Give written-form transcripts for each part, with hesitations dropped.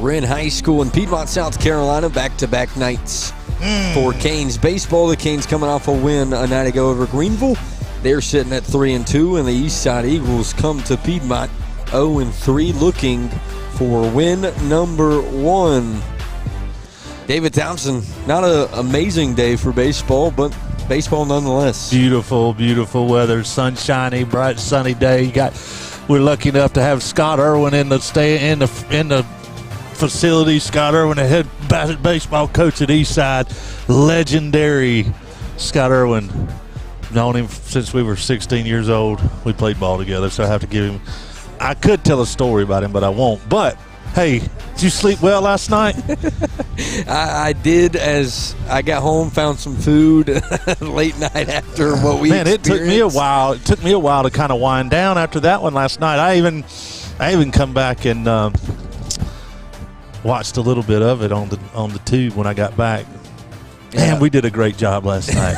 Wren High School in Piedmont, South Carolina. Back-to-back nights for Canes baseball. The Canes coming off a win a night ago over Greenville. They're sitting at 3-2, and the Eastside Eagles come to Piedmont 0-3, looking for win number 1. David Thompson, not an amazing day for baseball, but baseball nonetheless. Beautiful, beautiful weather, sunshiny, bright, sunny day. We're lucky enough to have Scott Irwin in the facility. Scott Irwin, the head baseball coach at Eastside, legendary Scott Irwin. Known him since we were 16 years old. We played ball together, so I have to give him. I could tell a story about him, but I won't. But hey, did you sleep well last night? I did. As I got home, found some food late night after what we experienced. It took me a while. It took me a while to kind of wind down after that one last night. I even come back and watched a little bit of it on the tube when I got back. Yeah. Man, we did a great job last night.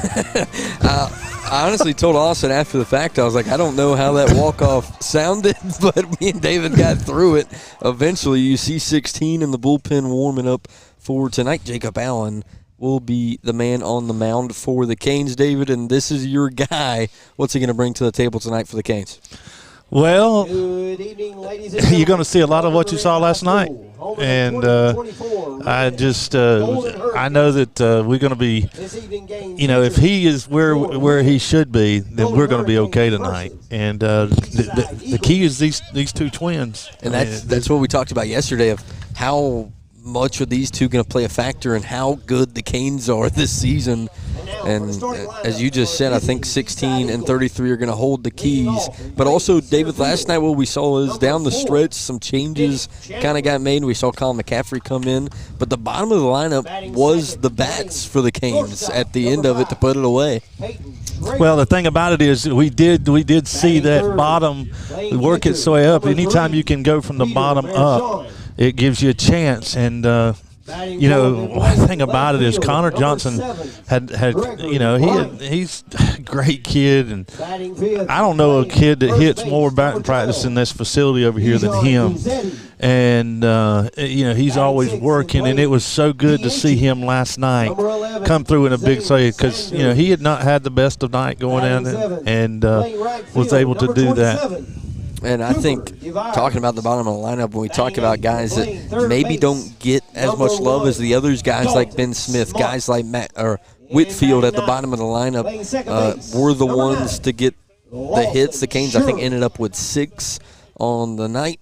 I honestly told Austin after the fact, I was like, I don't know how that walk-off sounded, but me and David got through it. Eventually, you see 16 in the bullpen warming up for tonight. Jacob Allen will be the man on the mound for the Canes, David, and this is your guy. What's he going to bring to the table tonight for the Canes? Well, good evening, ladies and you're going to see a lot of what you saw last night. And I know that we're going to be, if he is where he should be, then we're going to be okay tonight. And the key is these two twins. And that's what we talked about yesterday, of how much are these two going to play a factor in how good the Canes are this season. And as you just said, I think 16 and 33 are going to hold the keys. But also, David, last night what we saw is down the stretch, some changes kind of got made. We saw Colin McCaffrey come in. But the bottom of the lineup was the bats for the Canes at the end of it to put it away. Well, the thing about it is we did see that bottom work its way up. Anytime you can go from the bottom up, it gives you a chance. And one thing about it is Connor Johnson he's a great kid, and I don't know a kid that hits more batting practice in this facility over here than him. And he's always working, and it was so good to see him last night come through in a big play, because he had not had the best of night going in and was able to do that. And I think, talking about the bottom of the lineup, when we talk about guys that maybe don't get as much love as the others, guys like Ben Smith, guys like Whitfield at the bottom of the lineup were the ones to get the hits. The Canes, I think, ended up with 6 on the night.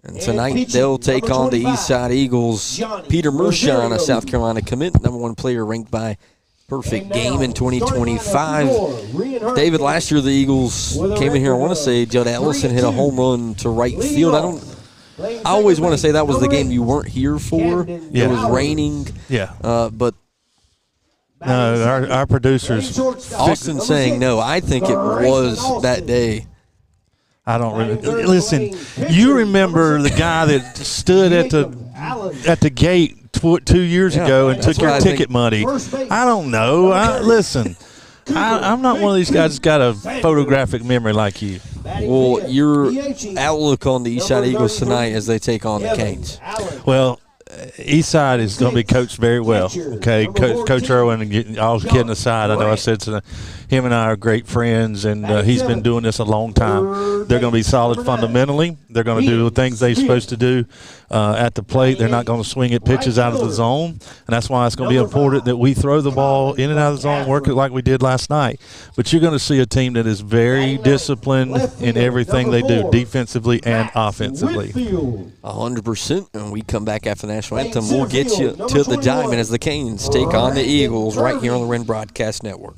And tonight they'll take on the Eastside Eagles. Peter Mershon, a South Carolina commit, #1 player ranked by Perfect Game in 2025. David, last year the Eagles came in here, I want to say Judd Ellison hit a home run to right field. I always want to say that was the game you weren't here for. Yeah. It was raining. Yeah. But our producers. Austin saying no. I think it was that day. I don't really listen. You remember the guy that stood at the gate 2 years ago and took your ticket money? I don't know. Listen, I'm not one of these guys that's got a photographic memory like you. Well, your outlook on the Eastside Eagles tonight as they take on the Canes? Well, Eastside is going to be coached very well. Okay, Coach Irwin, all kidding aside, I know I said to him and I are great friends, and he's been doing this a long time. They're going to be solid fundamentally. They're going to do the things they're supposed to do at the plate. They're not going to swing at pitches out of the zone, and that's why it's going to be important that we throw the ball in and out of the zone, work it like we did last night. But you're going to see a team that is very disciplined in everything they do, defensively and offensively. 100%, and we come back after the national anthem. We'll get you to the diamond as the Canes take on the Eagles right here on the Wren Broadcast Network.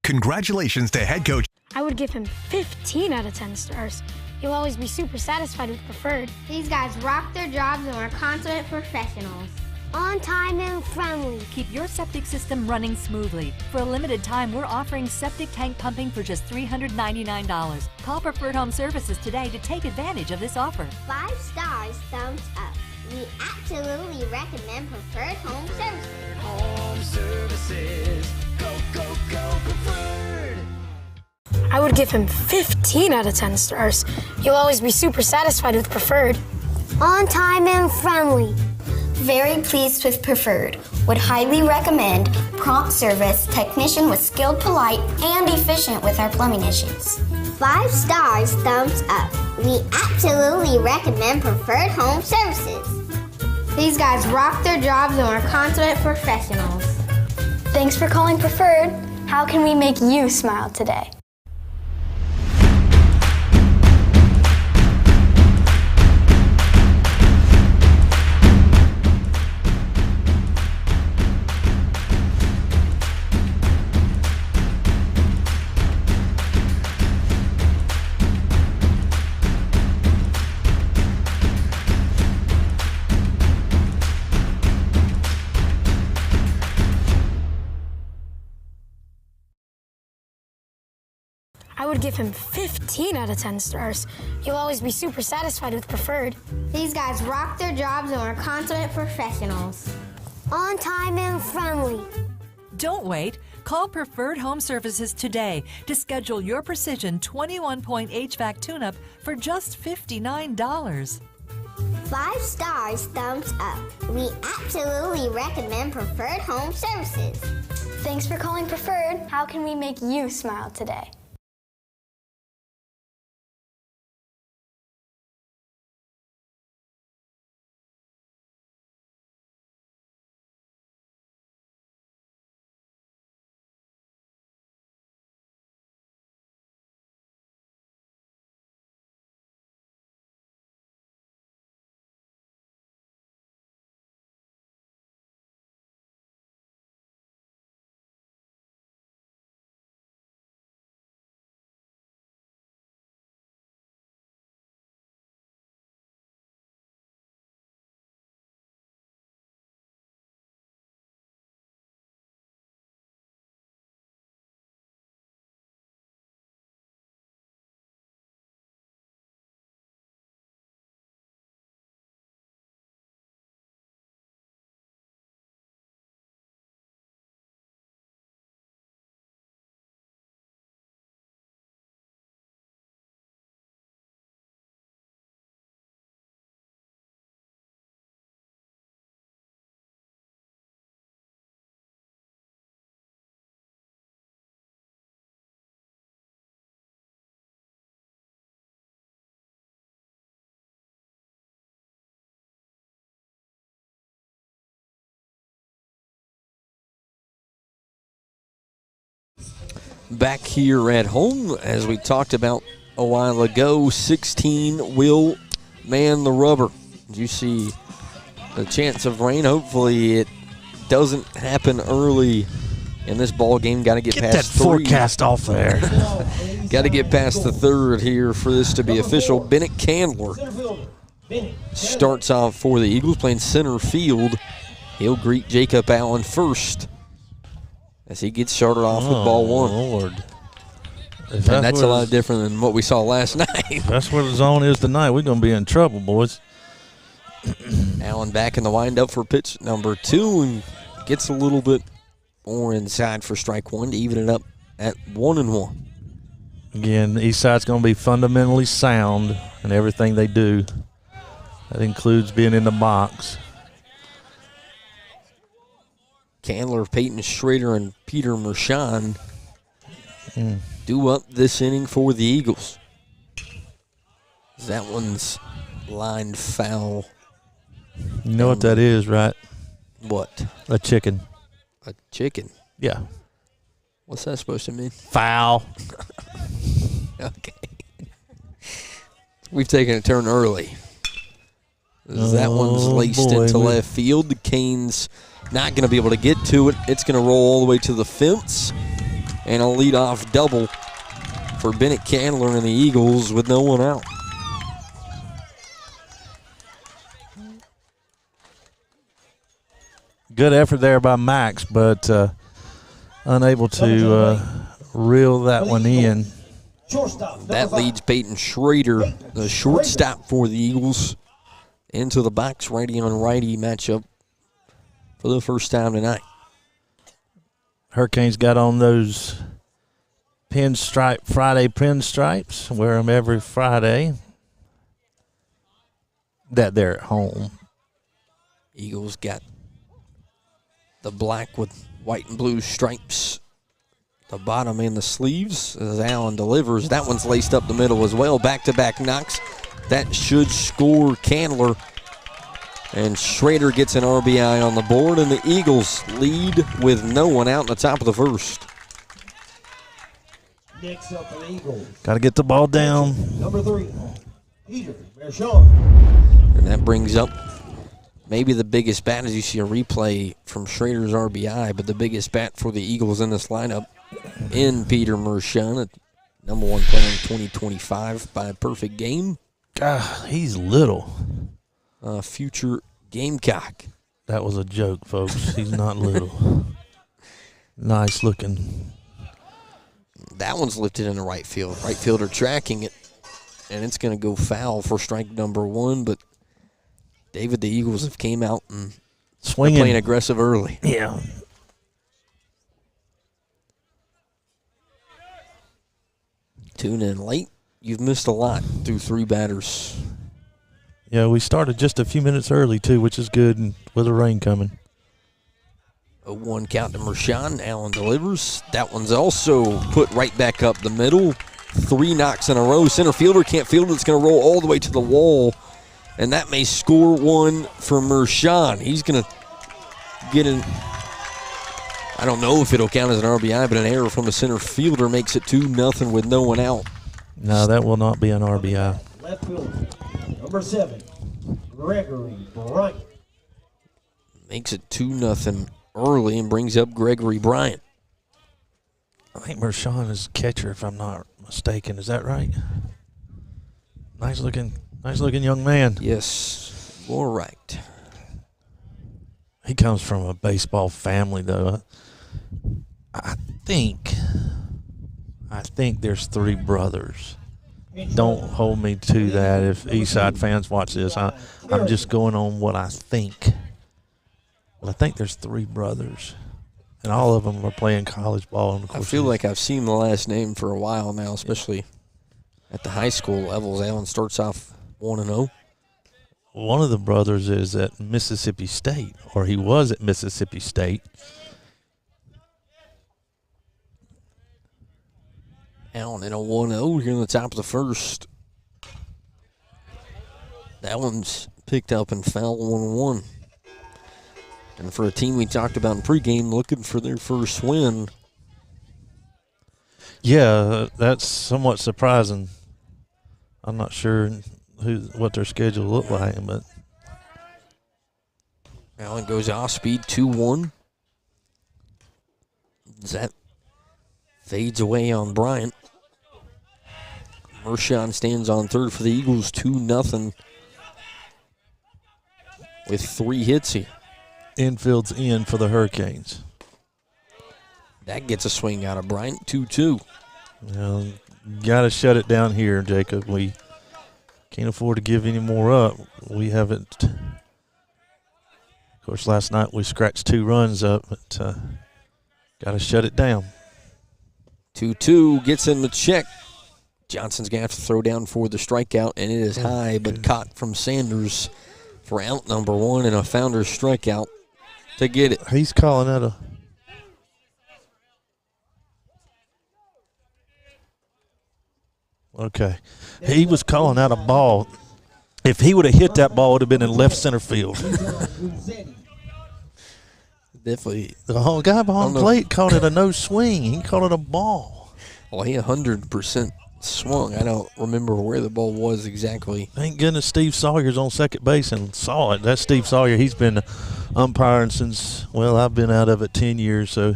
Congratulations to head coach. I would give him 15 out of 10 stars. He'll always be super satisfied with preferred. These guys rock their jobs and are consummate professionals. On time and friendly. Keep your septic system running smoothly. For a limited time, we're offering septic tank pumping for just $399. Call Preferred Home Services today to take advantage of this offer. 5 stars, thumbs up. We absolutely recommend Preferred Home Services. Home Services. Go, go, go, Preferred. I would give him 15 out of 10 stars. He'll always be super satisfied with Preferred. On time and friendly. Very pleased with Preferred. Would highly recommend. Prompt service. Technician was skilled, polite, and efficient with our plumbing issues. 5 stars, thumbs up. We absolutely recommend Preferred Home Services. These guys rock their jobs and are consummate professionals. Thanks for calling Preferred. How can we make you smile today? I would give him 15 out of 10 stars. He'll always be super satisfied with Preferred. These guys rock their jobs and are consummate professionals. On time and friendly. Don't wait. Call Preferred Home Services today to schedule your Precision 21-point HVAC tune-up for just $59. 5 stars, thumbs up. We absolutely recommend Preferred Home Services. Thanks for calling Preferred. How can we make you smile today? Back here at home, as we talked about a while ago, 16 will man the rubber. Did you see the chance of rain? Hopefully it doesn't happen early in this ball game. Got to get past that 3. forecast off there. Got to get past the 3rd here for this to be official. Bennett Candler starts off for the Eagles, playing center field. He'll greet Jacob Allen first as he gets started off with ball 1. Lord. And that's a lot different than what we saw last night. That's where the zone is tonight. We're going to be in trouble, boys. Allen back in the windup for pitch number 2 and gets a little bit more inside for strike 1 to even it up at 1-1. Again, Eastside's going to be fundamentally sound in everything they do. That includes being in the box. Candler, Peyton Schrader, and Peter Mershon do up this inning for the Eagles. That one's lined foul. You know what that is, right? What? A chicken. A chicken? Yeah. What's that supposed to mean? Foul. Okay. We've taken a turn early. That one's laced into left field. The Canes not going to be able to get to it. It's going to roll all the way to the fence. And a leadoff double for Bennett Candler and the Eagles with no one out. Good effort there by Max, but unable to reel that one in. That leads Peyton Schrader, the shortstop for the Eagles, into the box righty on righty matchup for the first time tonight. Hurricanes got on those Pinstripe Friday pinstripes. Wear them every Friday that they're at home. Eagles got the black with white and blue stripes. The bottom and the sleeves as Allen delivers. That one's laced up the middle as well. Back-to-back knocks. That should score Candler. And Schrader gets an RBI on the board, and the Eagles lead with no one out in the top of the first. Next up for the Eagles. Got to get the ball down. Number 3, Peter Mershon. And that brings up maybe the biggest bat as you see a replay from Schrader's RBI, but the biggest bat for the Eagles in this lineup in Peter Mershon, number 1 player in 2025 by a perfect game. God, he's little. Future Gamecock. That was a joke, folks. He's not little. Nice looking. That one's lifted into right field. Right fielder tracking it, and it's going to go foul for strike number 1, but David, the Eagles have came out and swinging, playing aggressive early. Yeah. Tune in late. You've missed a lot through 3 batters. Yeah, we started just a few minutes early, too, which is good, and with the rain coming. A 1 count to Mershon. Allen delivers. That one's also put right back up the middle. 3 knocks in a row. Center fielder can't field it. It's going to roll all the way to the wall, and that may score one for Mershon. He's going to get an, I don't know if it'll count as an RBI, but an error from the center fielder makes it 2-0 with no one out. No, that will not be an RBI. Left fielder, number 7, Gregory Bryant. Makes it 2-0 early and brings up Gregory Bryant. I think Mershon is catcher, if I'm not mistaken. Is that right? Nice looking young man. Yes, you're right. He comes from a baseball family, though. I think there's 3 brothers. Don't hold me to that. If Eastside fans watch this, I'm just going on what I think. But I think there's 3 brothers, and all of them are playing college ball. And of course, I feel like I've seen the last name for a while now, especially at the high school levels. Allen starts off 1-0. One of the brothers is at Mississippi State, or he was at Mississippi State. Allen in a 1-0 here in the top of the first. That one's picked up and foul 1-1. And for a team we talked about in pregame looking for their first win. Yeah, that's somewhat surprising. I'm not sure what their schedule looked like, but Allen goes off speed 2-1. That fades away on Bryant. Mershon stands on third for the Eagles, 2-0 with 3 hits here. Infield's in for the Hurricanes. That gets a swing out of Bryant, 2-2. Well, got to shut it down here, Jacob. We can't afford to give any more up. We haven't. Of course, last night we scratched 2 runs up, but got to shut it down. 2-2 gets in the check. Johnson's going to have to throw down for the strikeout, and it is high, but caught from Sanders for out number 1 and a founder's strikeout to get it. He's calling that a. Okay. He was calling out a ball. If he would have hit that ball, it would have been in left center field. Definitely. The whole guy behind the plate called it a no swing. He called it a ball. Well, he 100% swung. I don't remember where the ball was exactly. Thank goodness Steve Sawyer's on second base and saw it. That's Steve Sawyer. He's been umpiring since, well, I've been out of it 10 years, so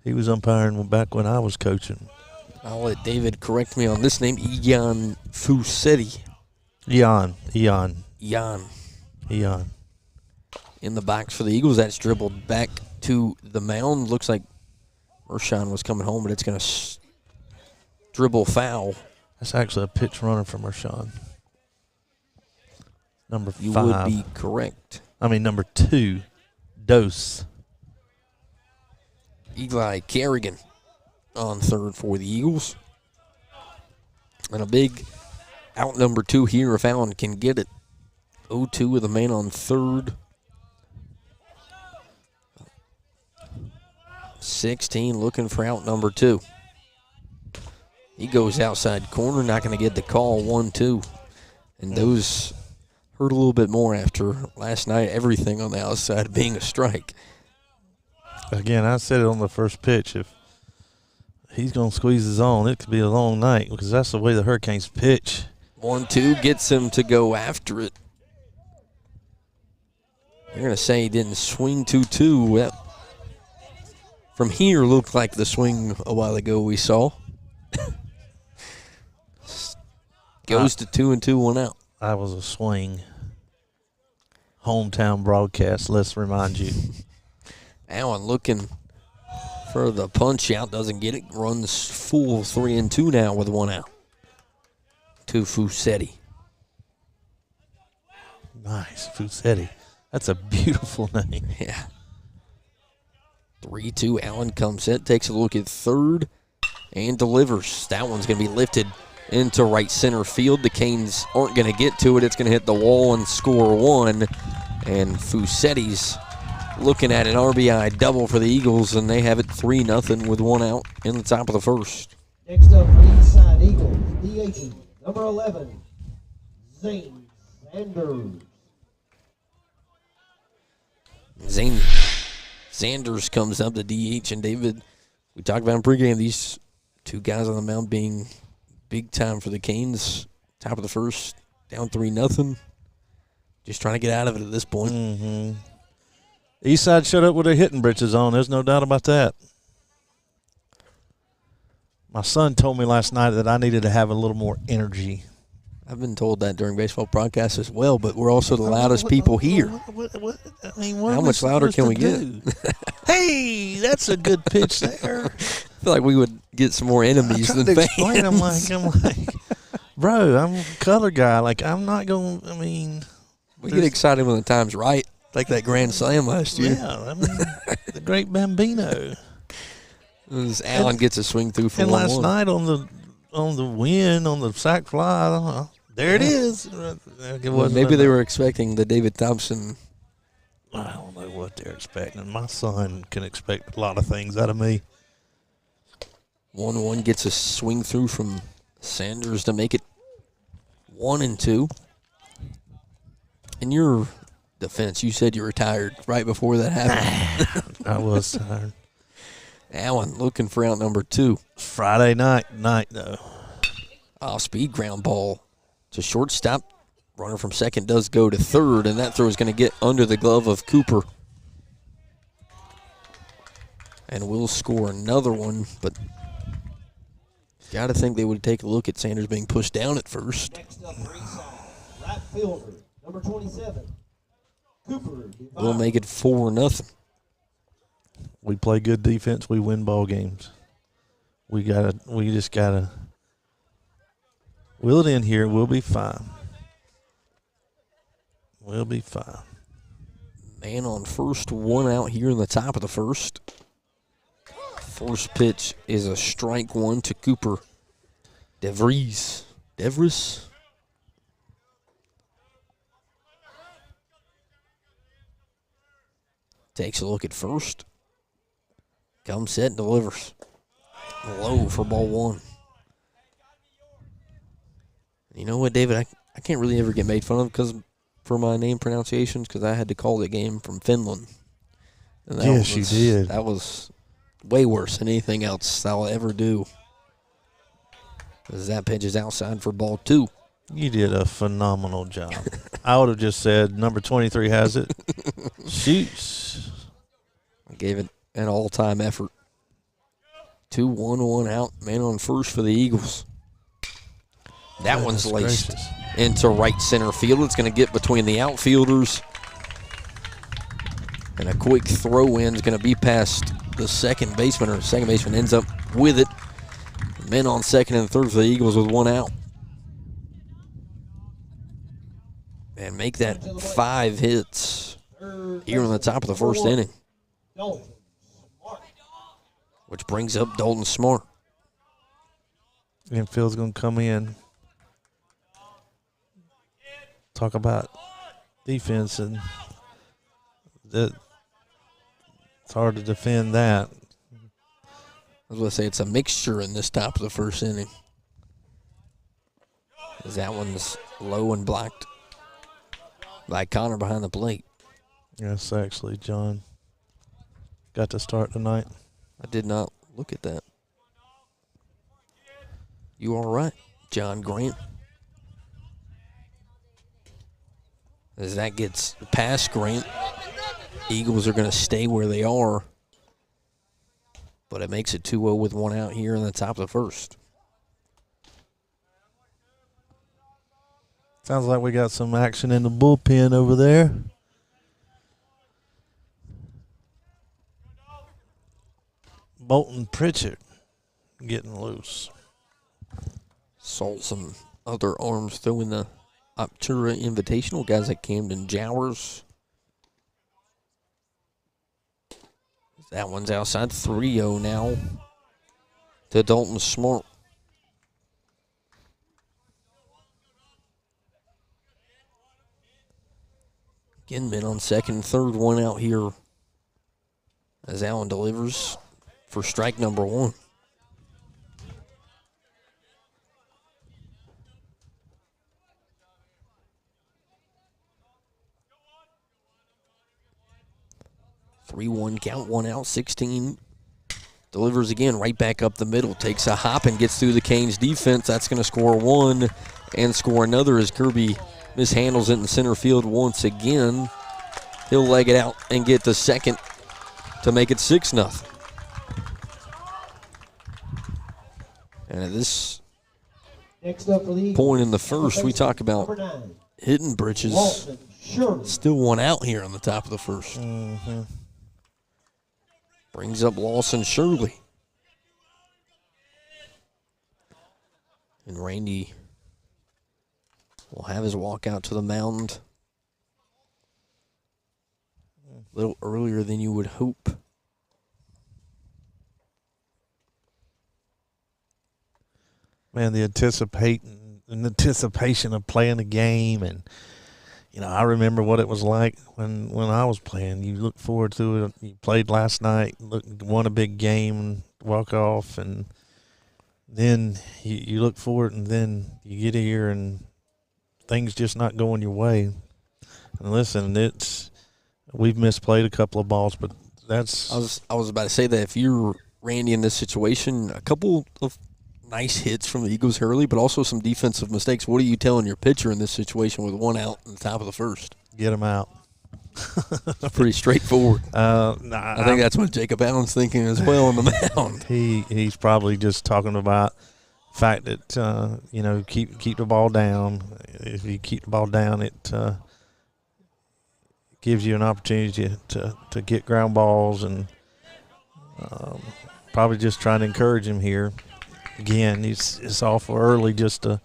he was umpiring back when I was coaching. I'll let David correct me on this name, Ian Fusetti. Ian. In the box for the Eagles. That's dribbled back to the mound. Looks like Mershon was coming home, but it's going to dribble foul. That's actually a pitch runner from Mershon. Number 5. You would be correct. Number 2, Dose. Eli Kerrigan on third for the Eagles. And a big out number 2 here if Allen can get it. 0-2 with a man on third. 16 looking for out number 2. He goes outside corner, not going to get the call. 1-2. And those hurt a little bit more after last night, everything on the outside being a strike. Again, I said it on the first pitch. If he's going to squeeze his own, it could be a long night because that's the way the Hurricanes pitch. 1-2 gets him to go after it. They're going to say he didn't swing 2-2. Well, from here looked like the swing a while ago we saw. Goes to 2-2, 1 out. I was a swing. Hometown broadcast, let's remind you. Allen looking for the punch out, doesn't get it. Runs full 3-2 now with 1 out. To Fusetti. Nice, Fusetti. That's a beautiful name. Yeah. 3-2, Allen comes in, takes a look at third, and delivers. That one's going to be lifted into right center field. The Canes aren't going to get to it. It's going to hit the wall and score 1. And Fusetti's looking at an RBI double for the Eagles, and they have it 3-0 with 1 out in the top of the first. Next up for Eastside Eagles, DH number 11, Zane Sanders. Zane Sanders comes up to DH, and David, we talked about in pregame, these 2 guys on the mound being big time for the Canes. Top of the first, down 3-0. Just trying to get out of it at this point. Mm-hmm. Eastside showed up with their hitting britches on. There's no doubt about that. My son told me last night that I needed to have a little more energy. I've been told that during baseball broadcasts as well, but we're also the loudest people here. How much louder can we get? Hey, that's a good pitch there. I feel like we would get some more enemies than fans. I'm like, bro, I'm a color guy. Like, I'm not going to, We get excited when the time's right, like that grand slam last year. Yeah, the great Bambino. Allen gets a swing through for 1-1. And last night on the win, on the sac fly, there it is. Maybe they were expecting the David Thompson. I don't know what they're expecting. My son can expect a lot of things out of me. 1-1 gets a swing through from Sanders to make it 1-2. In your defense, you said you were tired right before that happened. I was tired. Allen looking for out number 2. Friday night though. Off-speed ground ball to shortstop. Runner from second does go to third, and that throw is going to get under the glove of Cooper. And we'll score another one, but got to think they would take a look at Sanders being pushed down at first. Next up for Eastside, right fielder, number 27, Cooper. We'll make it 4-0. We play good defense, we win ball games. We just gotta will it in here, we'll be fine. We'll be fine. Man on first, 1 out here in the top of the first. First pitch is a strike 1 to Cooper. DeVries. Takes a look at first. Comes set and delivers. Low for ball 1. You know what, David? I can't really ever get made fun of for my name pronunciations because I had to call the game from Finland. And yes, you did. That was way worse than anything else I'll ever do. As that pitch is outside for ball 2. You did a phenomenal job. I would have just said number 23 has it. Shoots. I gave it an all-time effort. 2-1, 1 out. Man on first for the Eagles. That one's laced into right center field. It's going to get between the outfielders. And a quick throw-in is going to be past the second baseman, or second baseman ends up with it. Men on second and third for the Eagles with 1 out. And make that 5 hits here on the top of the first inning. which brings up Dalton Smart. Infield's going to come in. Talk about defense, and it's hard to defend that. I was going to say it's a mixture in this top of the first inning. As that one's low and blocked by Connor behind the plate. Yes, actually, John got to start tonight. I did not look at that. You are right, John Grant. As that gets past Grant, Eagles are going to stay where they are. But it makes it 2-0 with one out here in the top of the first. Sounds like we got some action in the bullpen over there. Bolton Pritchard getting loose. Saw some other arms throwing the Optura Invitational, guys like Camden Jowers. That one's outside, 3-0 now to Dalton Smart. Again, men on second and third, one out here as Allen delivers for strike number one. Three-one count, one out, 16. Delivers again, right back up the middle. Takes a hop and gets through the Canes defense. That's going to score one and score another as Kirby mishandles it in center field once again. He'll leg it out and get the second to make it 6-0. And at this point in the first, we talk about hitting britches. Still one out here on the top of the first. Mm-hmm. Brings up Lawson Shirley. And Randy will have his walk out to the mound a little earlier than you would hope. Man, the anticipation of playing the game, and you know, I remember what it was like when I was playing. You look forward to it. You played last night, won a big game, walk off, and then you look forward, and then you get here and things just not going your way. And listen, we've misplayed a couple of balls, but that's. I was about to say that if you're Randy in this situation, a couple of nice hits from the Eagles early, but also some defensive mistakes. What are you telling your pitcher in this situation with one out in the top of the first? Get him out. Pretty straightforward. I think that's what Jacob Allen's thinking as well on the mound. He's probably just talking about the fact that keep the ball down. If you keep the ball down, it gives you an opportunity to get ground balls, and probably just trying to encourage him here. Again, it's awful early, just a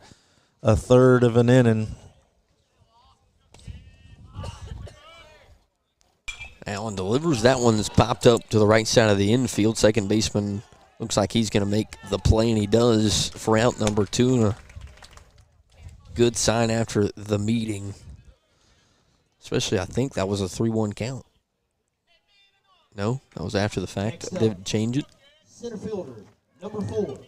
third of an inning. Allen delivers. That one's popped up to the right side of the infield. Second baseman looks like he's going to make the play, and he does for out number 2. And a good sign after the meeting. Especially, I think that was a 3-1 count. No, that was after the fact. Didn't change it. Center fielder, number 4.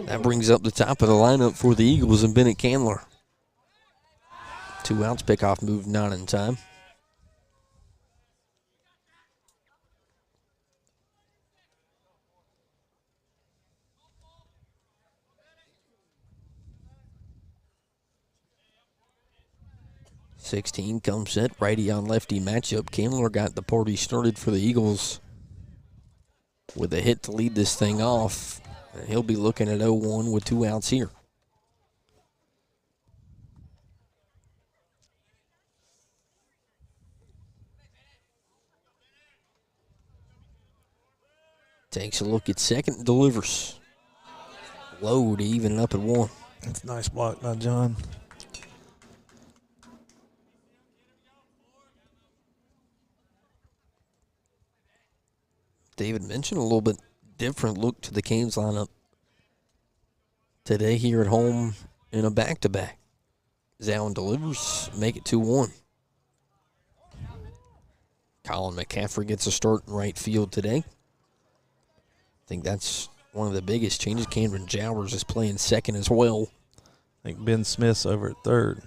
That brings up the top of the lineup for the Eagles and Bennett Candler. 2 outs, pickoff move not in time. .16 comes set, righty on lefty matchup. Candler got the party started for the Eagles with a hit to lead this thing off. And he'll be looking at 0-1 with 2 outs here. Takes a look at second, delivers. Low to even it up at 1. That's a nice block by John. David mentioned, a little bit different look to the Canes lineup today here at home in a back-to-back. Zallen delivers, make it 2-1. Colin McCaffrey gets a start in right field today. I think that's one of the biggest changes. Cameron Jowers is playing second as well. I think Ben Smith's over at third.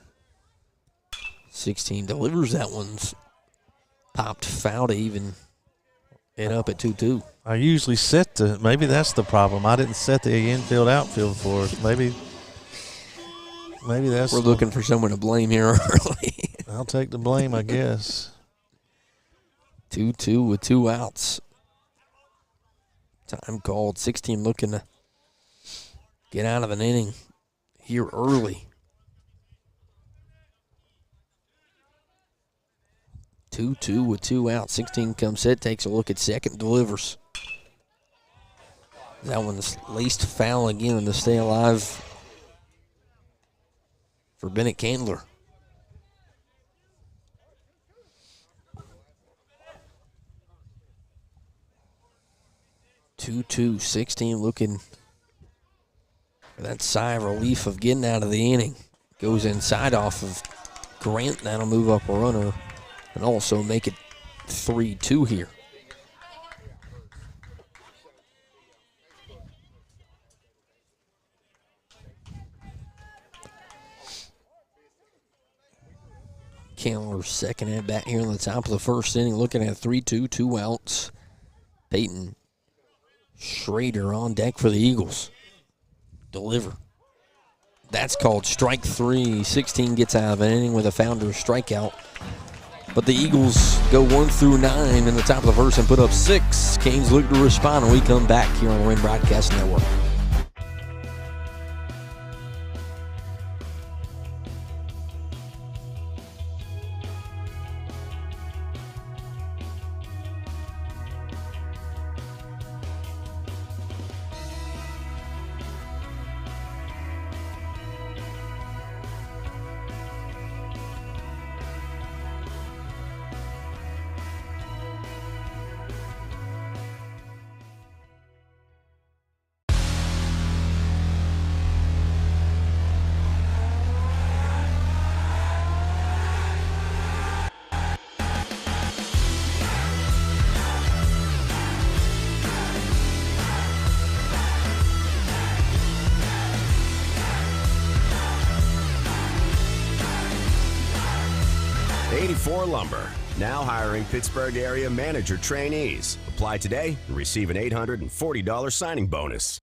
16 delivers. That one's popped foul to even it up at 2-2. I usually set maybe that's the problem. I didn't set the infield outfield for us. Maybe that's. We're looking for someone to blame here early. I'll take the blame, I guess. 2-2 with 2 outs. Time called. 16 looking to get out of an inning here early. 2-2 with 2 outs. 16 comes set, takes a look at second, delivers. That one's laced foul again to stay alive for Bennett Candler. Two, 16 looking for that sigh of relief of getting out of the inning. Goes inside off of Grant. That'll move up a runner and also make it 3-2 here. Candler's second at bat here in the top of the first inning, looking at 3-2, 2 outs. Peyton Schrader on deck for the Eagles. Deliver. That's called strike 3. 16 gets out of an inning with a founder strikeout. But the Eagles go 1 through 9 in the top of the first and put up 6. Canes look to respond, and we come back here on the Wren Broadcast Network. Lumber, now hiring Pittsburgh area manager trainees. Apply today and receive an $840 signing bonus.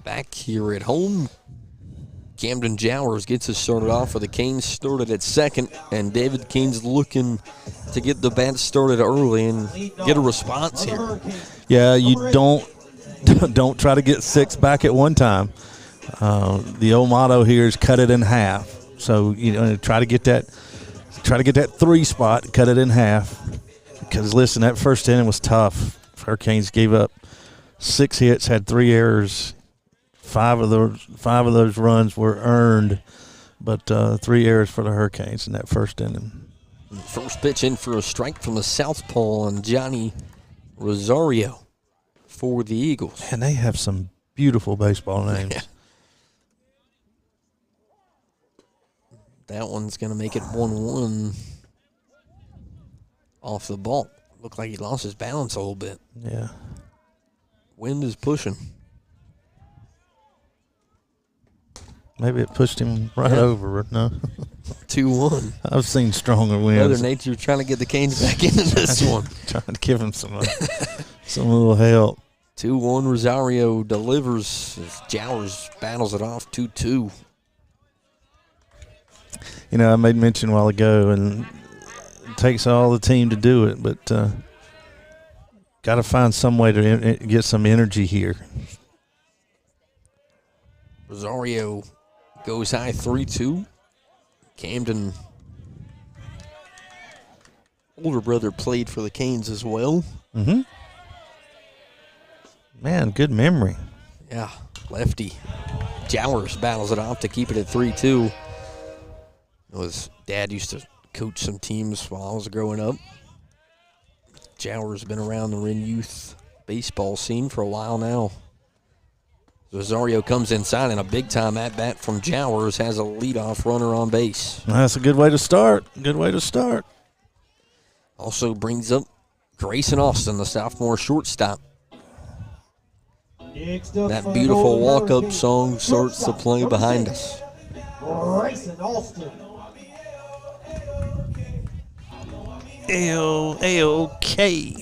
Back here at home, Camden Jowers gets us started off for the Canes, started at second, and David Canes looking to get the bat started early and get a response here. Yeah, you don't try to get 6 back at one time. The old motto here is cut it in half. So try to get that 3 spot, cut it in half. Because listen, that first inning was tough. Hurricanes gave up 6 hits, had 3 errors. 5 of those runs were earned, but 3 errors for the Hurricanes in that first inning. First pitch in for a strike from the southpaw on Johnny Rosario for the Eagles. And they have some beautiful baseball names. Yeah. That one's going to make it 1-1 off the ball. Looked like he lost his balance a little bit. Yeah. Wind is pushing. Maybe it pushed him right over. No. 2-1. I've seen stronger winds. Mother Nature trying to get the Canes back into this one. Trying to give him some little help. 2-1. Rosario delivers as Jowers battles it off 2-2. You know, I made mention a while ago, and it takes all the team to do it, but got to find some way to get some energy here. Rosario goes high 3-2. Camden, older brother, played for the Canes as well. Mm-hmm. Man, good memory. Yeah, lefty. Jowers battles it off to keep it at 3-2. His dad used to coach some teams while I was growing up. Jowers been around the Wren youth baseball scene for a while now. Rosario comes inside, and a big-time at-bat from Jowers has a leadoff runner on base. That's a good way to start. Good way to start. Also brings up Grayson Austin, the sophomore shortstop. That beautiful walk-up song starts to play behind us. Grayson Austin. L-L-K.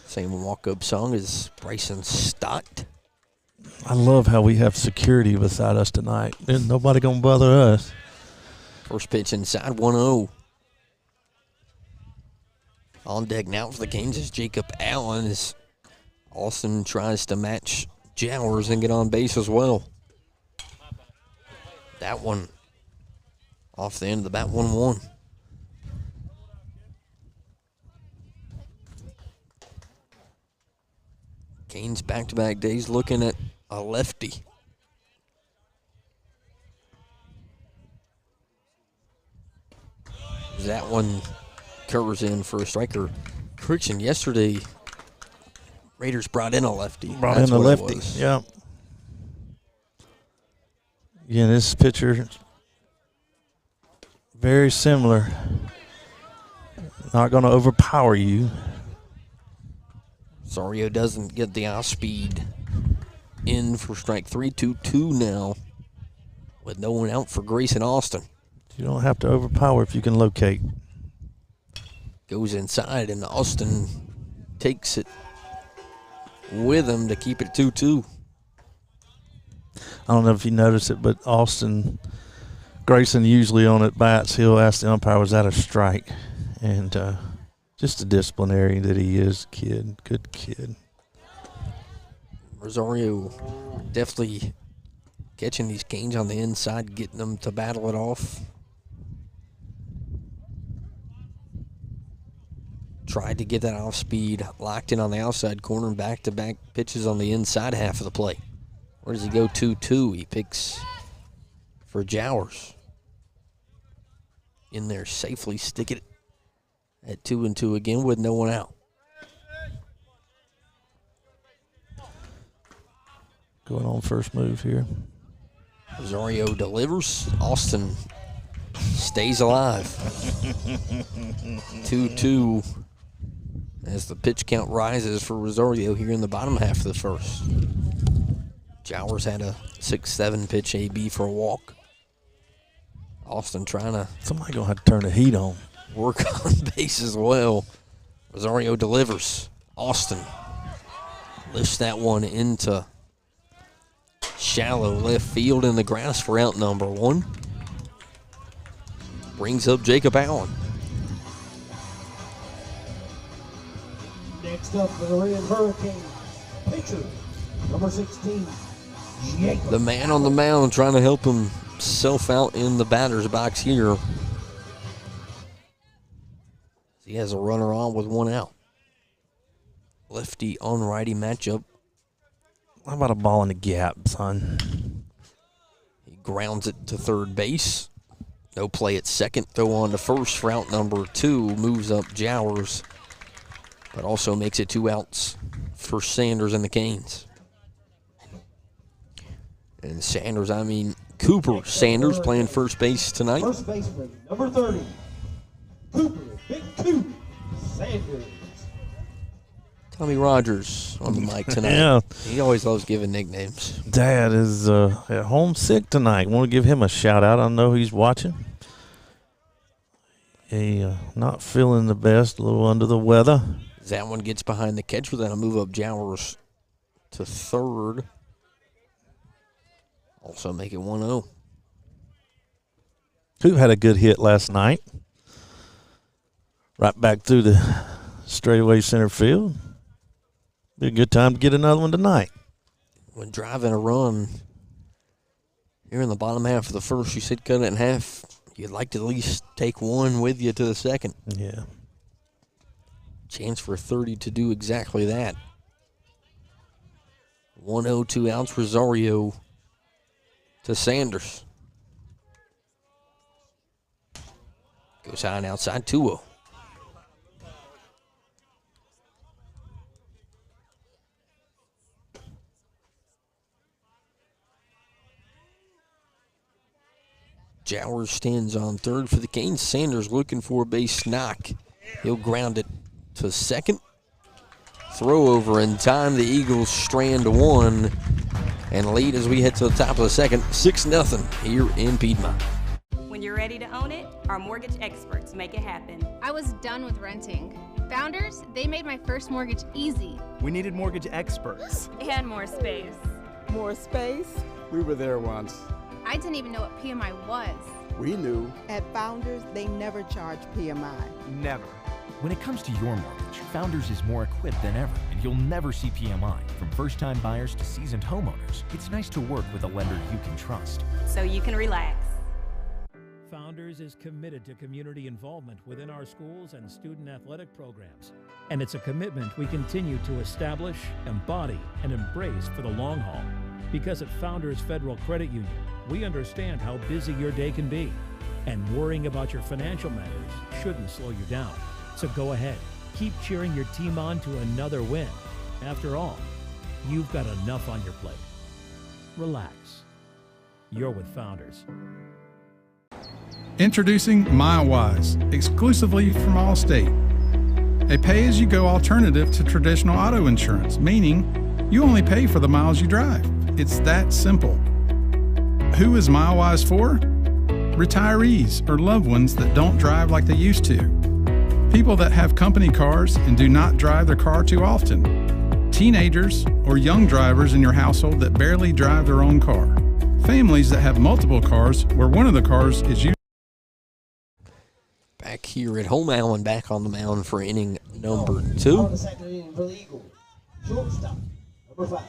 Same walk-up song as Bryson Stott. I love how we have security beside us tonight. There's nobody going to bother us. First pitch inside, 1-0. On deck now for the Canes is Jacob Allen as Austin tries to match Jowers and get on base as well. That one off the end of the bat, 1-1. Canes back-to-back days looking at a lefty. That one curves in for a striker. Correction, yesterday, Raiders brought in a lefty. Yeah. Yeah, this pitcher, very similar. Not going to overpower you. Rosario doesn't get the off speed in for strike 3, 2-2 now with no one out for Grayson Austin. You don't have to overpower if you can locate. Goes inside, and Austin takes it with him to keep it 2-2. I don't know if you noticed it, but Grayson usually on at bats, he'll ask the umpire, was that a strike? And just the disciplinary that he is, good kid. Rosario definitely catching these Canes on the inside, getting them to battle it off. Tried to get that off speed, locked in on the outside corner, and back-to-back pitches on the inside half of the plate. Where does he go? 2-2. He picks for Jowers. In there safely, stick it at 2-2 again with no one out. Going on first move here. Rosario delivers. Austin stays alive. 2-2 as the pitch count rises for Rosario here in the bottom half of the first. Jowers had a 6-7 pitch AB for a walk. Austin trying to... Somebody going to have to turn the heat on. Work on base as well. Rosario delivers. Austin lifts that one into shallow left field in the grass for out number 1. Brings up Jacob Allen. Next up for the Wren Hurricanes, pitcher, number 16, Jacob. The man on the mound trying to help himself out in the batter's box here. He has a runner on with one out. Lefty on righty matchup. How about a ball in the gap, son? He grounds it to third base. No play at second. Throw on to first for out number 2. Moves up Jowers, but also makes it 2 outs for Sanders and the Canes. And Cooper Sanders playing first base tonight. First baseman, number 30, Cooper, Big Coop Sanders. Tommy Rogers on the mic tonight. Yeah. He always loves giving nicknames. Dad is at home sick tonight. Want to give him a shout out. I know he's watching. He not feeling the best, a little under the weather. That one gets behind the catch. That'll move up Jowers to third. Also make it 1-0. Who had a good hit last night? Right back through the straightaway center field. Be a good time to get another one tonight. When driving a run here in the bottom half of the first, you said cut it in half. You'd like to at least take one with you to the second. Yeah. Chance for 30 to do exactly that. 1-0, 2 outs, Rosario to Sanders. Goes high and outside, 2-0. Jowers stands on third for the Canes. Sanders looking for a base knock. He'll ground it to second. Throw over in time. The Eagles strand one and lead as we head to the top of the second. 6-0 here in Piedmont. When you're ready to own it, our mortgage experts make it happen. I was done with renting. Founders, they made my first mortgage easy. We needed mortgage experts. And more space. More space? We were there once. I didn't even know what PMI was. We knew. At Founders, they never charge PMI. Never. When it comes to your mortgage, Founders is more equipped than ever, and you'll never see PMI. From first-time buyers to seasoned homeowners, it's nice to work with a lender you can trust. So you can relax. Founders is committed to community involvement within our schools and student athletic programs. And it's a commitment we continue to establish, embody, and embrace for the long haul. Because at Founders Federal Credit Union, we understand how busy your day can be, and worrying about your financial matters shouldn't slow you down. So go ahead, keep cheering your team on to another win. After all, you've got enough on your plate. Relax. You're with Founders. Introducing MileWise, exclusively from Allstate. A pay-as-you-go alternative to traditional auto insurance, meaning you only pay for the miles you drive. It's that simple. Who is MileWise for? Retirees or loved ones that don't drive like they used to. People that have company cars and do not drive their car too often. Teenagers or young drivers in your household that barely drive their own car. Families that have multiple cars where one of the cars is used. Back here at home, Allen back on the mound for inning number 2. Shortstop, number 5.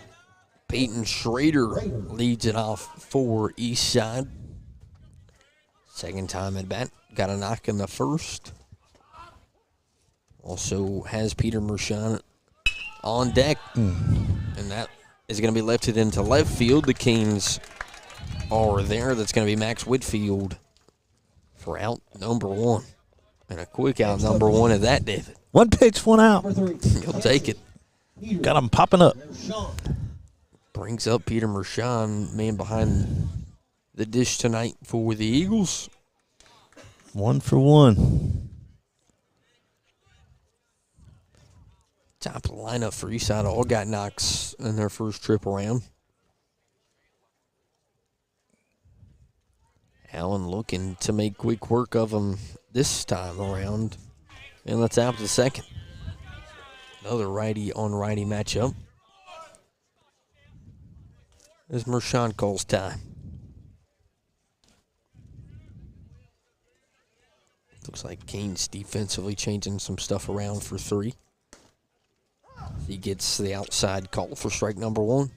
Peyton Schrader leads it off for Eastside. Second time at bat. Got a knock in the first. Also has Peter Mershon on deck. And that is going to be lifted into left field. The Canes are there. That's going to be Max Whitfield for out number 1. And a quick out number 1 at that, David. One pitch, one out. He'll take it. Got him popping up. Brings up Peter Mershon, man behind the dish tonight for the Eagles. 1 for 1. Top of the lineup for Eastside all got knocks in their first trip around. Allen looking to make quick work of him this time around. And let's out the second. Another righty on righty matchup. As Mershon calls time. Looks like Canes defensively changing some stuff around for 3. He gets the outside call for strike number 1.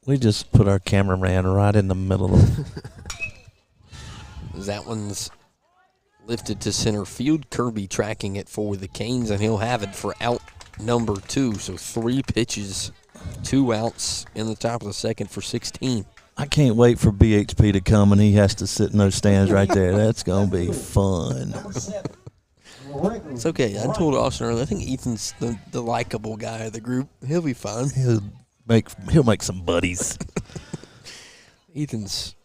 We just put our cameraman right in the middle of That one's lifted to center field. Kirby tracking it for the Canes, and he'll have it for out number 2. So 3 pitches, 2 outs in the top of the second for 16. I can't wait for BHP to come, and he has to sit in those stands right there. That's going to be fun. It's okay. I told Austin earlier, I think Ethan's the likable guy of the group. He'll be fine. He'll make some buddies. Ethan's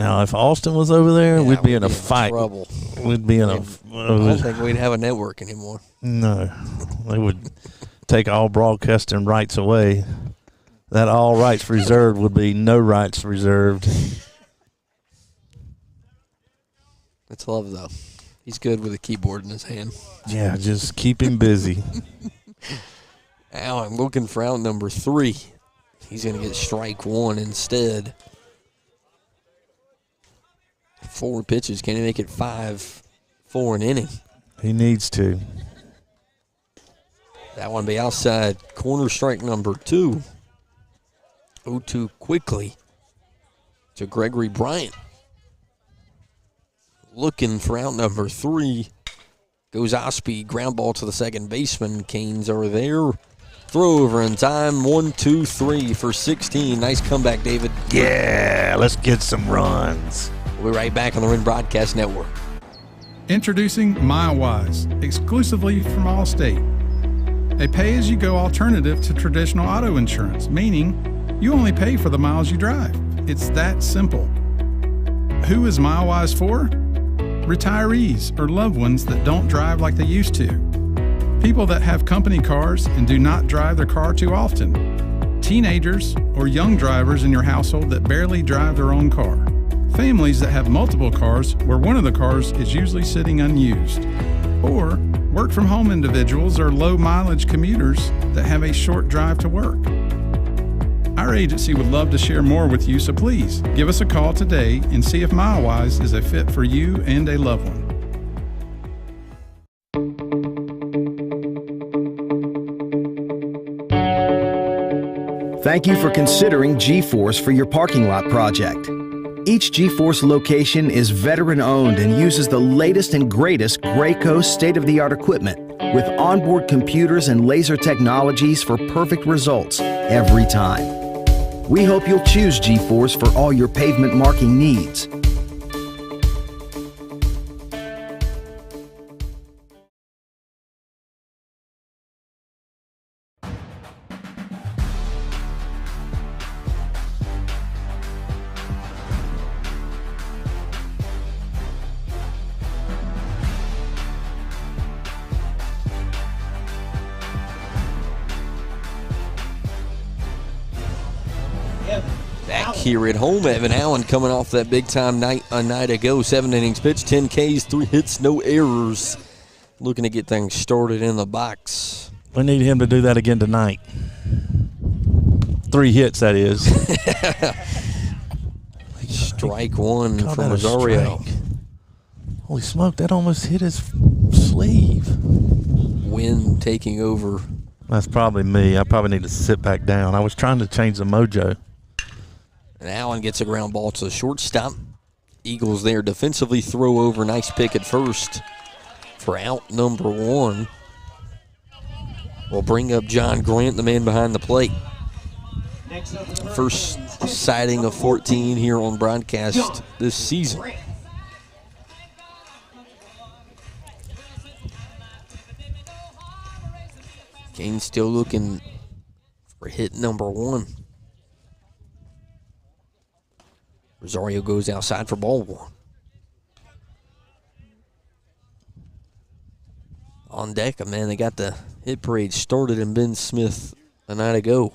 Now, if Austin was over there, we'd be in a fight. Trouble. We'd be in a. I don't think we'd have a network anymore. No, they would take all broadcasting rights away. That all rights reserved would be no rights reserved. It's love, though. He's good with a keyboard in his hand. Yeah, just keep him busy. Allen looking for out number 3. He's going to get strike 1 instead. 4 pitches. Can he make it 5 for an inning? He needs to. That one be outside. Corner strike number 2. 0-2 quickly to Gregory Bryant. Looking for out number 3. Goes Ospey. Ground ball to the second baseman. Canes are there. Throw over in time. 1, 2, 3 for 16. Nice comeback, David. Yeah, let's get some runs. We'll be right back on the Wren Broadcast Network. Introducing MileWise, exclusively from Allstate. A pay-as-you-go alternative to traditional auto insurance, meaning you only pay for the miles you drive. It's that simple. Who is MileWise for? Retirees or loved ones that don't drive like they used to. People that have company cars and do not drive their car too often. Teenagers or young drivers in your household that barely drive their own car. Families that have multiple cars where one of the cars is usually sitting unused. Or work-from-home individuals or low-mileage commuters that have a short drive to work. Our agency would love to share more with you, so please give us a call today and see if MileWise is a fit for you and a loved one. Thank you for considering G-Force for your parking lot project. Each G-Force location is veteran-owned and uses the latest and greatest Graco state-of-the-art equipment with onboard computers and laser technologies for perfect results every time. We hope you'll choose G-Force for all your pavement marking needs. Back here at home, Evan Allen coming off that big-time night a night ago. 7 innings pitched, 10 Ks, 3 hits, no errors. Looking to get things started in the box. We need him to do that again tonight. 3 hits, that is. Strike 1 from Rosario. Holy smoke, that almost hit his sleeve. Wind taking over. That's probably me. I probably need to sit back down. I was trying to change the mojo. And Allen gets a ground ball to the shortstop. Eagles there defensively throw over. Nice pick at first for out number 1. We'll bring up John Grant, the man behind the plate. First sighting of 14 here on broadcast this season. Canes still looking for hit number 1. Rosario goes outside for ball 1. On deck, man, they got the hit parade started in Ben Smith a night ago.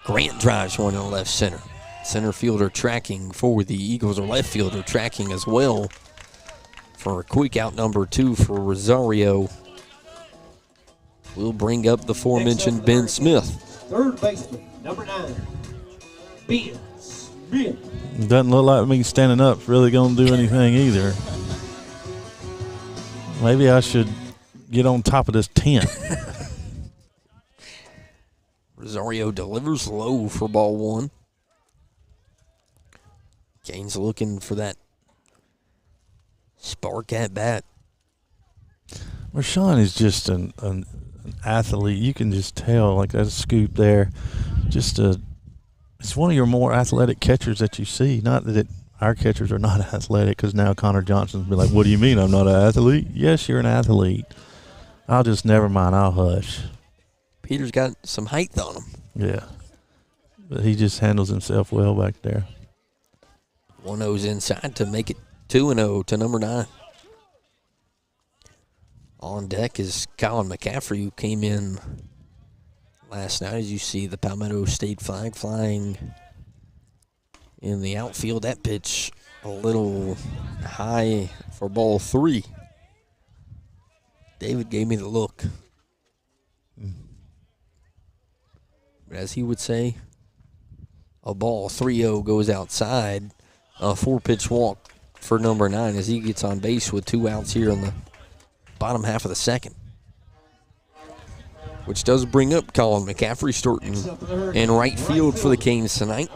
Grant drives one in left center. Center fielder tracking for the Eagles, or left fielder tracking as well for a quick out number 2 for Rosario. We'll bring up the aforementioned Ben Smith. Third baseman, number 9, Ben Smith. Doesn't look like me standing up's really going to do anything either. Maybe I should get on top of this tent. Rosario delivers low for ball 1. Canes looking for that spark at bat. Rashawn is just an athlete. You can just tell, like that scoop there. It's one of your more athletic catchers that you see. Not that our catchers are not athletic, because now Connor Johnson's be like, what do you mean I'm not an athlete? Yes, you're an athlete. I'll just never mind. I'll hush. Peter's got some height on him. Yeah. But he just handles himself well back there. 1-0's inside to make it 2-0 to number 9. On deck is Colin McCaffrey, who came in last night. As you see the Palmetto State flag flying in the outfield. That pitch a little high for ball 3. David gave me the look. But as he would say, a ball 3-0 goes outside. A 4-pitch walk for number 9 as he gets on base with 2 outs here in the bottom half of the second. Which does bring up Colin McCaffrey starting in right field for the Canes tonight.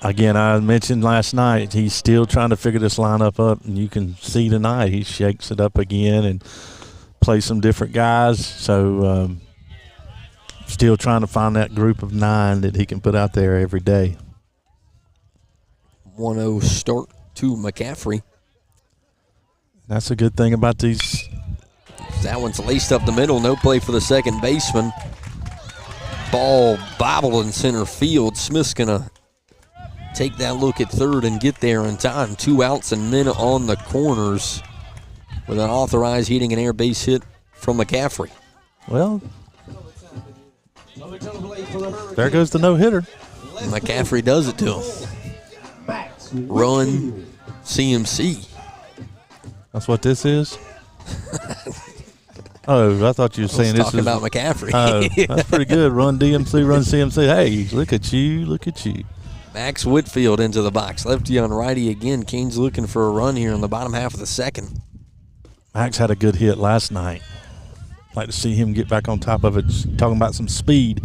Again, I mentioned last night, he's still trying to figure this lineup up, and you can see tonight he shakes it up again and plays some different guys. So still trying to find that group of 9 that he can put out there every day. 1-0 start to McCaffrey. That's a good thing about these. That one's laced up the middle. No play for the second baseman. Ball bobbled in center field. Smith's going to take that look at third and get there in time. 2 outs and men on the corners with an authorized hitting and air base hit from McCaffrey. Well, there goes the no-hitter. McCaffrey does it to him. Run CMC. That's what this is? Oh, I thought you were saying this is. Talking about McCaffrey. Oh, that's pretty good. Run DMC, run CMC. Hey, look at you, look at you. Max Whitfield into the box. Lefty on righty again. Canes looking for a run here in the bottom half of the second. Max had a good hit last night. Like to see him get back on top of it. Talking about some speed.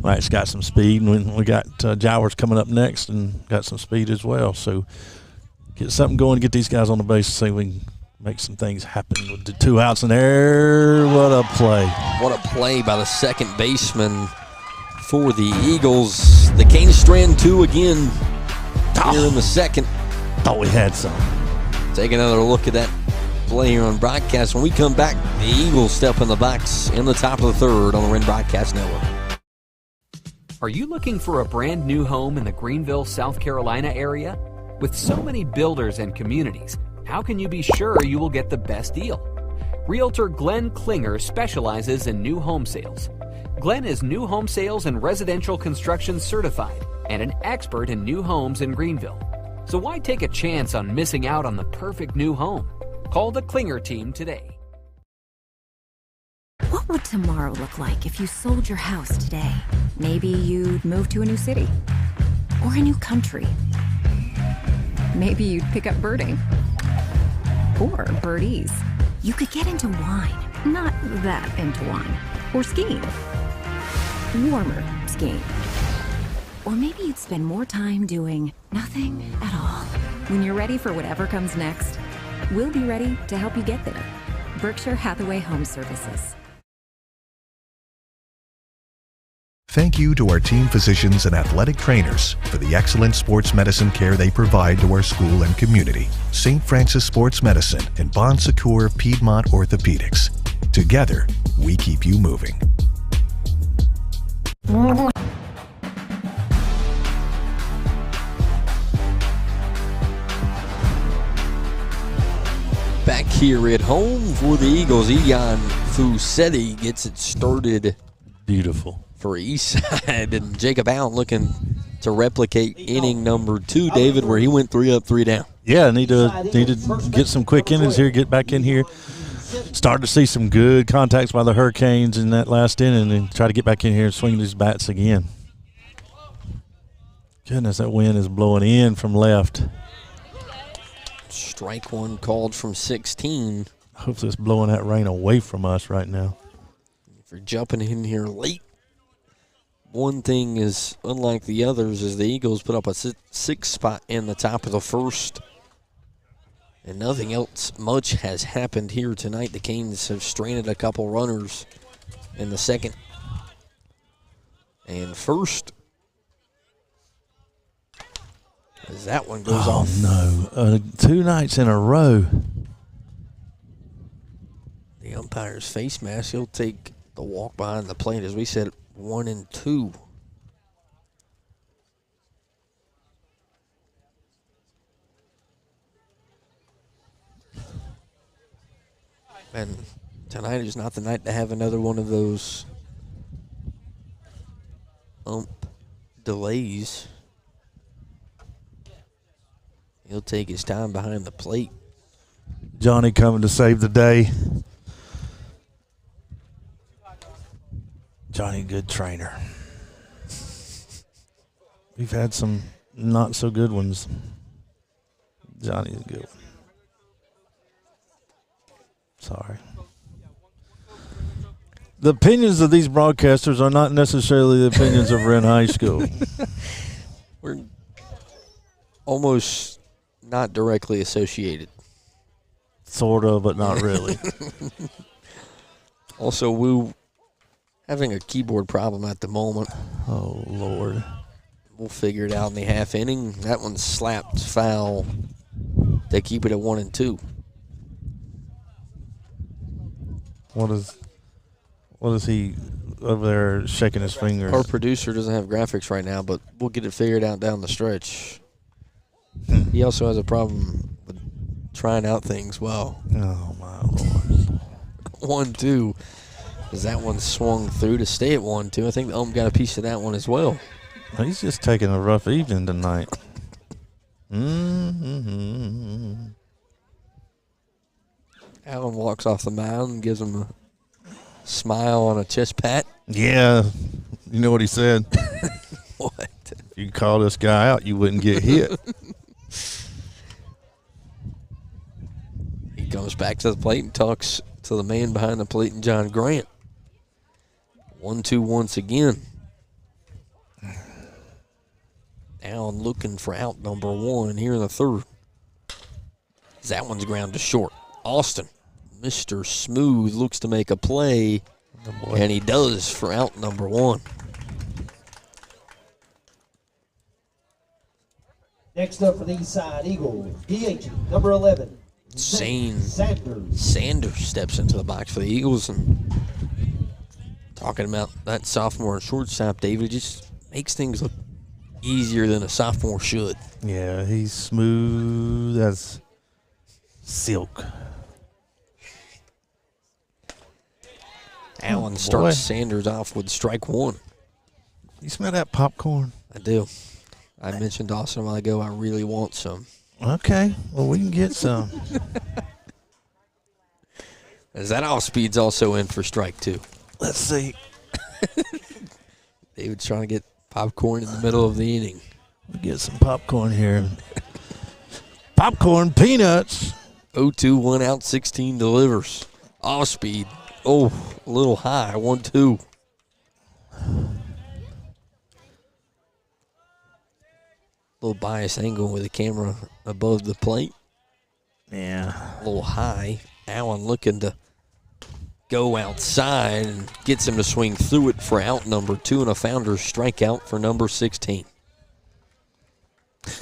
Max got some speed, and we got Jowers coming up next and got some speed as well. So get something going, get these guys on the base, see if we can make some things happen with the 2 outs in there. What a play. What a play by the second baseman for the Eagles. The Canes strand 2 again here in the second. Thought we had some. Take another look at that play here on broadcast. When we come back, the Eagles step in the box in the top of the third on the Wren Broadcast Network. Are you looking for a brand new home in the Greenville, South Carolina area? With so many builders and communities, how can you be sure you will get the best deal? Realtor Glenn Klinger specializes in new home sales. Glenn is new home sales and residential construction certified and an expert in new homes in Greenville. So why take a chance on missing out on the perfect new home? Call the Klinger team today. What would tomorrow look like if you sold your house today? Maybe you'd move to a new city or a new country. Maybe you'd pick up birding or birdies. You could get into wine, not that into wine, or skiing, warmer skiing. Or maybe you'd spend more time doing nothing at all. When you're ready for whatever comes next, we'll be ready to help you get there. Berkshire Hathaway Home Services. Thank you to our team physicians and athletic trainers for the excellent sports medicine care they provide to our school and community. St. Francis Sports Medicine and Bon Secours Piedmont Orthopedics. Together, we keep you moving. Back here at home for the Eagles, Ian Fusetti gets it started. Beautiful. For Eastside, and Jacob Allen looking to replicate inning number 2, David, where he went 3 up, 3 down. Yeah, need to get some quick innings here, get back in here. Start to see some good contacts by the Hurricanes in that last inning and try to get back in here and swing these bats again. Goodness, that wind is blowing in from left. Strike one called from 16. Hopefully it's blowing that rain away from us right now. If you're jumping in here late, one thing is, unlike the others, is the Eagles put up a 6 spot in the top of the first. And nothing else much has happened here tonight. The Canes have stranded a couple runners in the second and first. As that one goes off. Oh, no. 2 nights in a row. The umpire's face mask. He'll take the walk behind the plate, as we said, 1 and 2. And tonight is not the night to have another one of those delays. He'll take his time behind the plate. Johnny coming to save the day. Johnny, good trainer. We've had some not so good ones. Johnny's a good one. Sorry. The opinions of these broadcasters are not necessarily the opinions of Wren High School. We're almost not directly associated. Sort of, but not really. Also, we're having a keyboard problem at the moment. Oh, Lord. We'll figure it out in the half inning. That one slapped foul. They keep it at 1-2. What is he over there shaking his fingers? Our producer doesn't have graphics right now, but we'll get it figured out down the stretch. He also has a problem with trying out things well. Oh, my Lord. 1-2. Because that one swung through to stay at 1-2. I think the got a piece of that one as well. He's just taking a rough evening tonight. Mm-hmm. Allen walks off the mound and gives him a smile on a chest pat. Yeah. You know what he said? What? If you call this guy out, you wouldn't get hit. He comes back to the plate and talks to the man behind the plate and John Grant. 1-2 once again. Allen looking for out number 1 here in the third. That one's ground to short. Austin, Mr. Smooth, looks to make a play, and he does for out number 1. Next up for the Eastside Eagles, DH number 11. Sanders steps into the box for the Eagles, and talking about that sophomore and shortstop, David, just makes things look easier than a sophomore should. Yeah, he's smooth as silk. Allen starts Sanders off with strike 1. You smell that popcorn? I do. I mentioned Austin a while ago, I really want some. Okay, well, we can get some. Is that off speed's also in for strike 2? Let's see. David's trying to get popcorn in the middle of the inning. We'll get some popcorn here. Popcorn, peanuts. 0-2, 1 out, 16 delivers. Off speed. Oh, a little high, 1-2. Little bias angle with the camera above the plate. Yeah. A little high. Allen looking to go outside and gets him to swing through it for out number 2 and a Founders strikeout for number 16.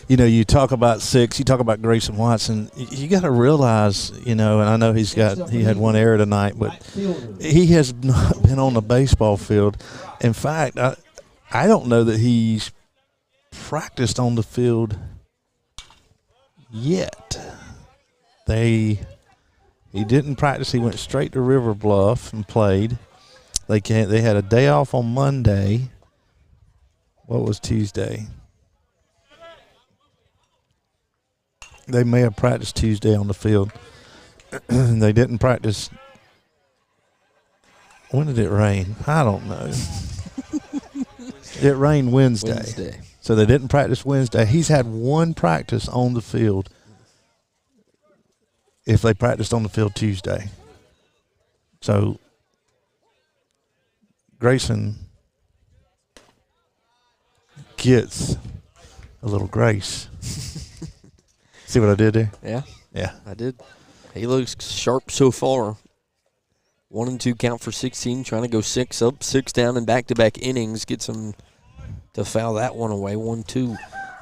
You know, you talk about 6, you talk about Grayson Watson. You got to realize, you know, and I know he had one error tonight, but he has not been on the baseball field. In fact, I don't know that he's practiced on the field yet. He didn't practice. He went straight to River Bluff and played. They had a day off on Monday. What was Tuesday? They may have practiced Tuesday on the field. They didn't practice. When did it rain? I don't know. It rained Wednesday. So they didn't practice Wednesday. He's had one practice on the field if they practiced on the field Tuesday. So Grayson gets a little grace. See what I did there? Yeah. Yeah. I did. He looks sharp so far. 1-2 count for 16, trying to go 6 up, 6 down in back-to-back innings. Gets him to foul that one away, 1-2.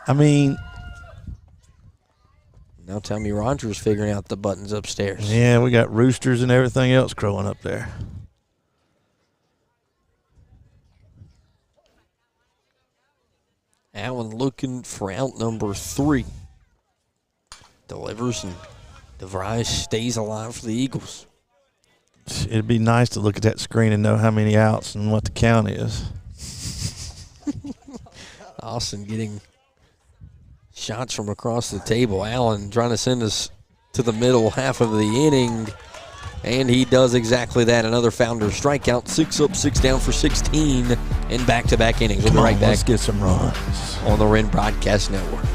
I mean, now Tommy Rogers figuring out the buttons upstairs. Yeah, we got roosters and everything else crowing up there. Allen looking for out number 3. Delivers, and DeVries stays alive for the Eagles. it'd be nice to look at that screen and know how many outs and what the count is. Austin getting shots from across the table. Allen trying to send us to the middle half of the inning, and he does exactly that. Another Founder strikeout, 6 up, 6 down for 16 in back-to-back innings. We'll be right back. Let's get some runs on the Wren Broadcast Network.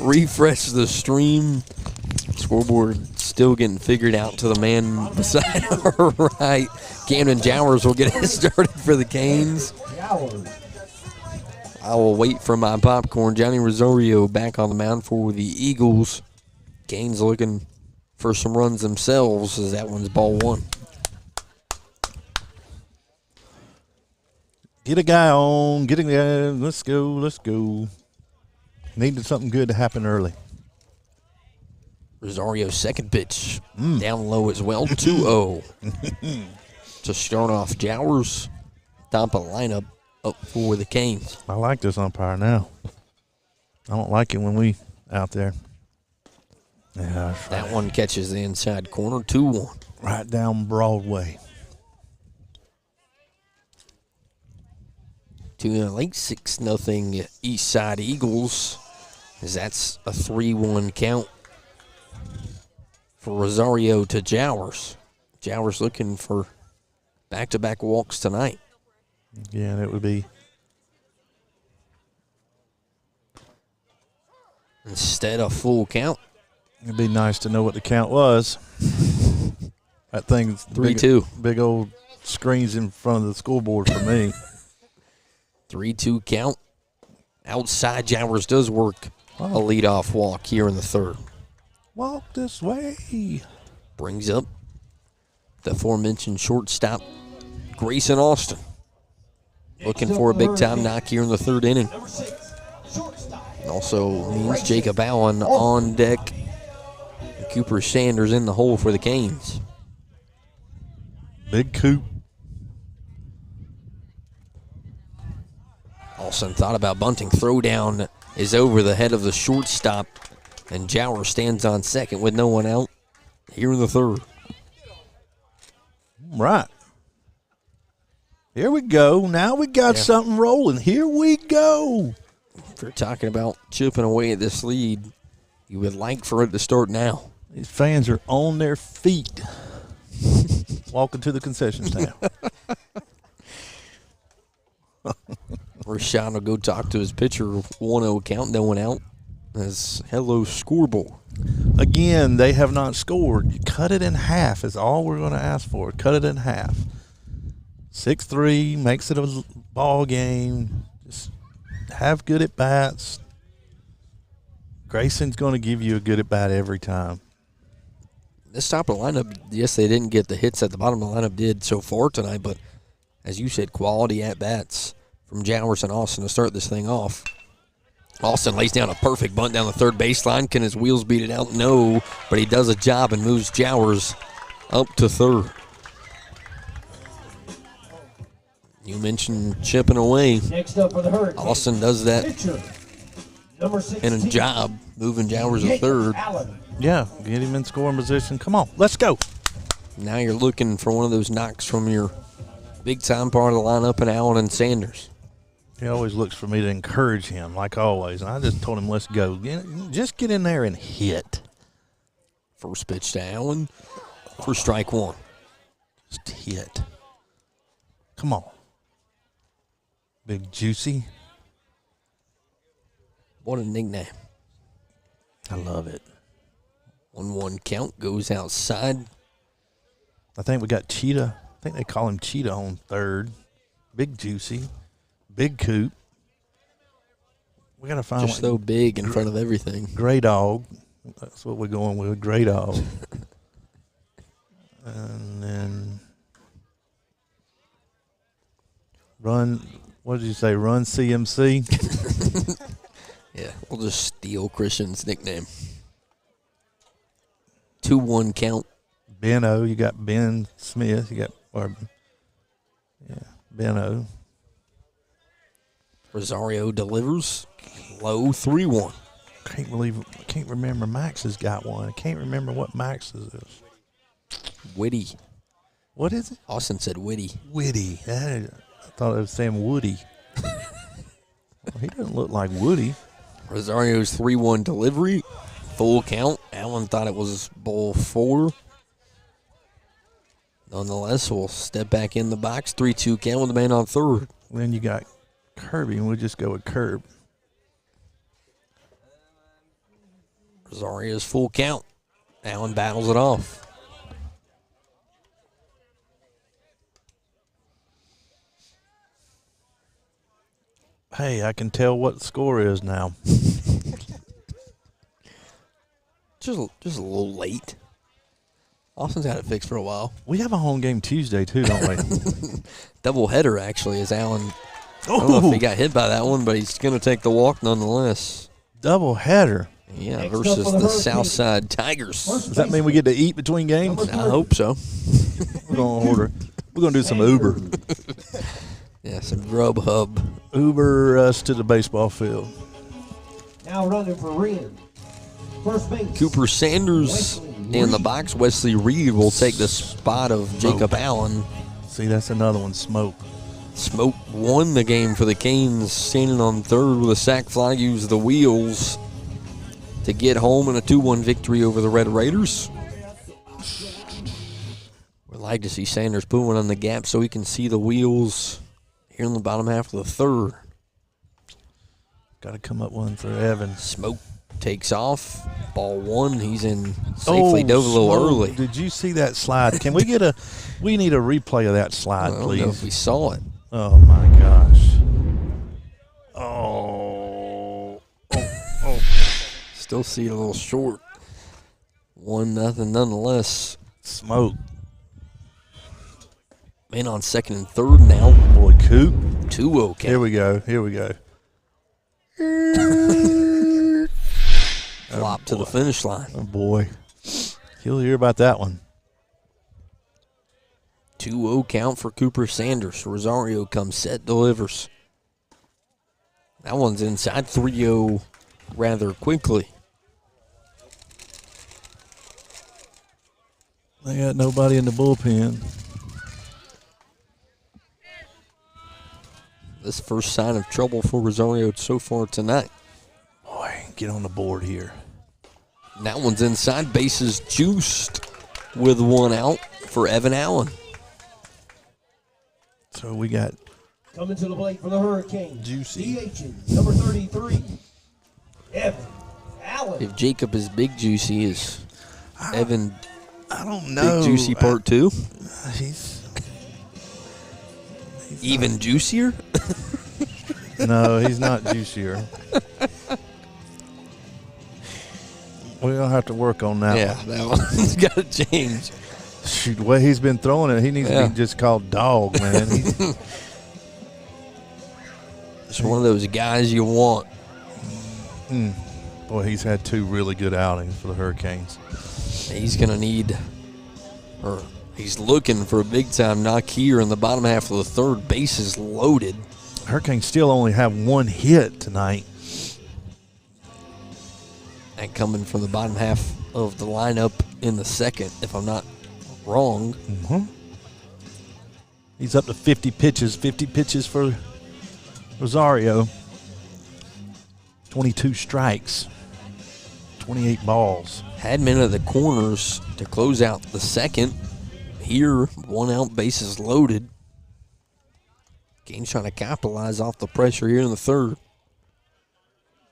Refresh the stream. Scoreboard still getting figured out to the man beside our right. Camden Jowers will get it started for the Canes. I will wait for my popcorn. Johnny Rosario back on the mound for the Eagles. Canes looking for some runs themselves as that one's ball one. Get a guy on. Get a guy. Let's go. Let's go. Needed something good to happen early. Rosario's second pitch down low as well. 2-0 to start off. Jowers top of the lineup up for the Canes. I like this umpire now. I don't like it when we out there. Yeah, that's right. That one catches the inside corner. 2-1. Right down Broadway. To the late 6-0 Eastside Eagles, as that's a 3-1 count for Rosario to Jowers. Jowers looking for back-to-back walks tonight. Yeah, that would be. Instead of full count. It'd be nice to know what the count was. That thing's 3-2. Big old screens in front of the scoreboard for me. 3-2 count. Outside, Jowers does work a leadoff walk here in the third. Walk this way. Brings up the aforementioned shortstop, Grayson Austin. Looking for a big-time knock here in the third inning. Also means Jacob Allen on deck. Cooper Sanders in the hole for the Canes. Big Coop. Austin thought about bunting. Throwdown is over the head of the shortstop, and Jowers stands on second with no one out here in the third. Right. Here we go. Now we got something rolling. Here we go. If you're talking about chipping away at this lead, you would like for it to start now. These fans are on their feet. Walking to the concession stand. Rashawn will go talk to his pitcher. 1-0 count, no one out. As hello scoreboard. Again, they have not scored. You cut it in half is all we're going to ask for. Cut it in half. 6-3 makes it a ball game. Just have good at bats. Grayson's going to give you a good at bat every time. This top of the lineup, yes, they didn't get the hits that the bottom of the lineup did so far tonight, but as you said, quality at bats from Jowers and Austin to start this thing off. Austin lays down a perfect bunt down the third baseline. Can his wheels beat it out? No, but he does a job and moves Jowers up to third. You mentioned chipping away. Next up for the Hurricanes, Austin does that in a job, moving Jowers to third. Yeah, get him in scoring position. Come on, let's go. Now you're looking for one of those knocks from your big-time part of the lineup in Allen and Sanders. He always looks for me to encourage him, like always. And I just told him, let's go. Just get in there and hit. First pitch to Allen for strike one. Just hit. Come on. Big Juicy. What a nickname. I love it. 1-1 count goes outside. I think we got Cheetah. I think they call him Cheetah on third. Big Juicy. Big Coop. We got to find Just so big in front of everything. Gray Dog. That's what we're going with, Gray Dog. And then what did you say, Run CMC? Yeah, we'll just steal Christian's nickname. 2-1 count. Ben-O, you got Ben Smith. Ben-O. Rosario delivers. Low 3-1. Can't remember Max has got one. I can't remember what Max's is. Witty. What is it? Austin said Witty. Witty. I thought it was saying Woody. He doesn't look like Woody. Rosario's 3-1 delivery. Full count. Allen thought it was ball 4. Nonetheless, we'll step back in the box. 3-2 count with the man on third. Then you got Kirby, and we'll just go with Curb. Rosario's full count. Allen battles it off. Hey, I can tell what the score is now. Just a little late. Austin's had it fixed for a while. We have a home game Tuesday, too, don't we? Double header, actually, as Allen. I don't know if he got hit by that one, but he's going to take the walk nonetheless. Double header. Yeah, versus the Southside Tigers. Does that mean we get to eat between games? I hope so. We're going to do some Uber. Yeah, some Grubhub. Uber us to the baseball field. Now running for Wren. First base. Cooper Sanders in the box. Wesley Reed will take the spot of Jacob Allen. See, that's another one, Smoke. Smoke won the game for the Canes, standing on third with a sac fly, used the wheels to get home in a 2-1 victory over the Red Raiders. We'd like to see Sanders put one on the gap so he can see the wheels here in the bottom half of the third. Got to come up one for Evan. Smoke takes off. Ball 1. He's in safely. Dove a little early. Did you see that slide? Can we get we need a replay of that slide, please. I don't know if we saw it. Oh, my gosh. Oh. Still see it a little short. 1-0 nonetheless. Smoke. Man on second and third now. Boy, Coop. 2-0 count. Here we go. Flop to the finish line. Oh, boy. You'll hear about that one. 2-0 count for Cooper Sanders. Rosario comes set, delivers. That one's inside 3-0 rather quickly. They got nobody in the bullpen. This first sign of trouble for Rosario so far tonight. Boy, get on the board here. That one's inside. Bases juiced with 1 out for Evan Allen. So we got coming to the plate for the Hurricanes. Juicy. DH number 33, Evan Allen. If Jacob is Big Juicy, is Evan I don't know. Big Juicy Part 2? He's even juicier? No, he's not juicier. We're going to have to work on that one. Yeah, that one's got to change. Shoot, the way he's been throwing it, he needs to be just called dog, man. It's one of those guys you want. Boy, he's had 2 really good outings for the Hurricanes. He's going to need, or he's looking for a big-time knock here in the bottom half of the third. Bases loaded. Hurricanes still only have 1 hit tonight. And coming from the bottom half of the lineup in the second, if I'm not wrong. Mm-hmm. He's up to 50 pitches. 50 pitches for Rosario. 22 strikes. 28 balls. Hadman at the corners to close out the second. Here, 1 out, bases loaded. Game's trying to capitalize off the pressure here in the third.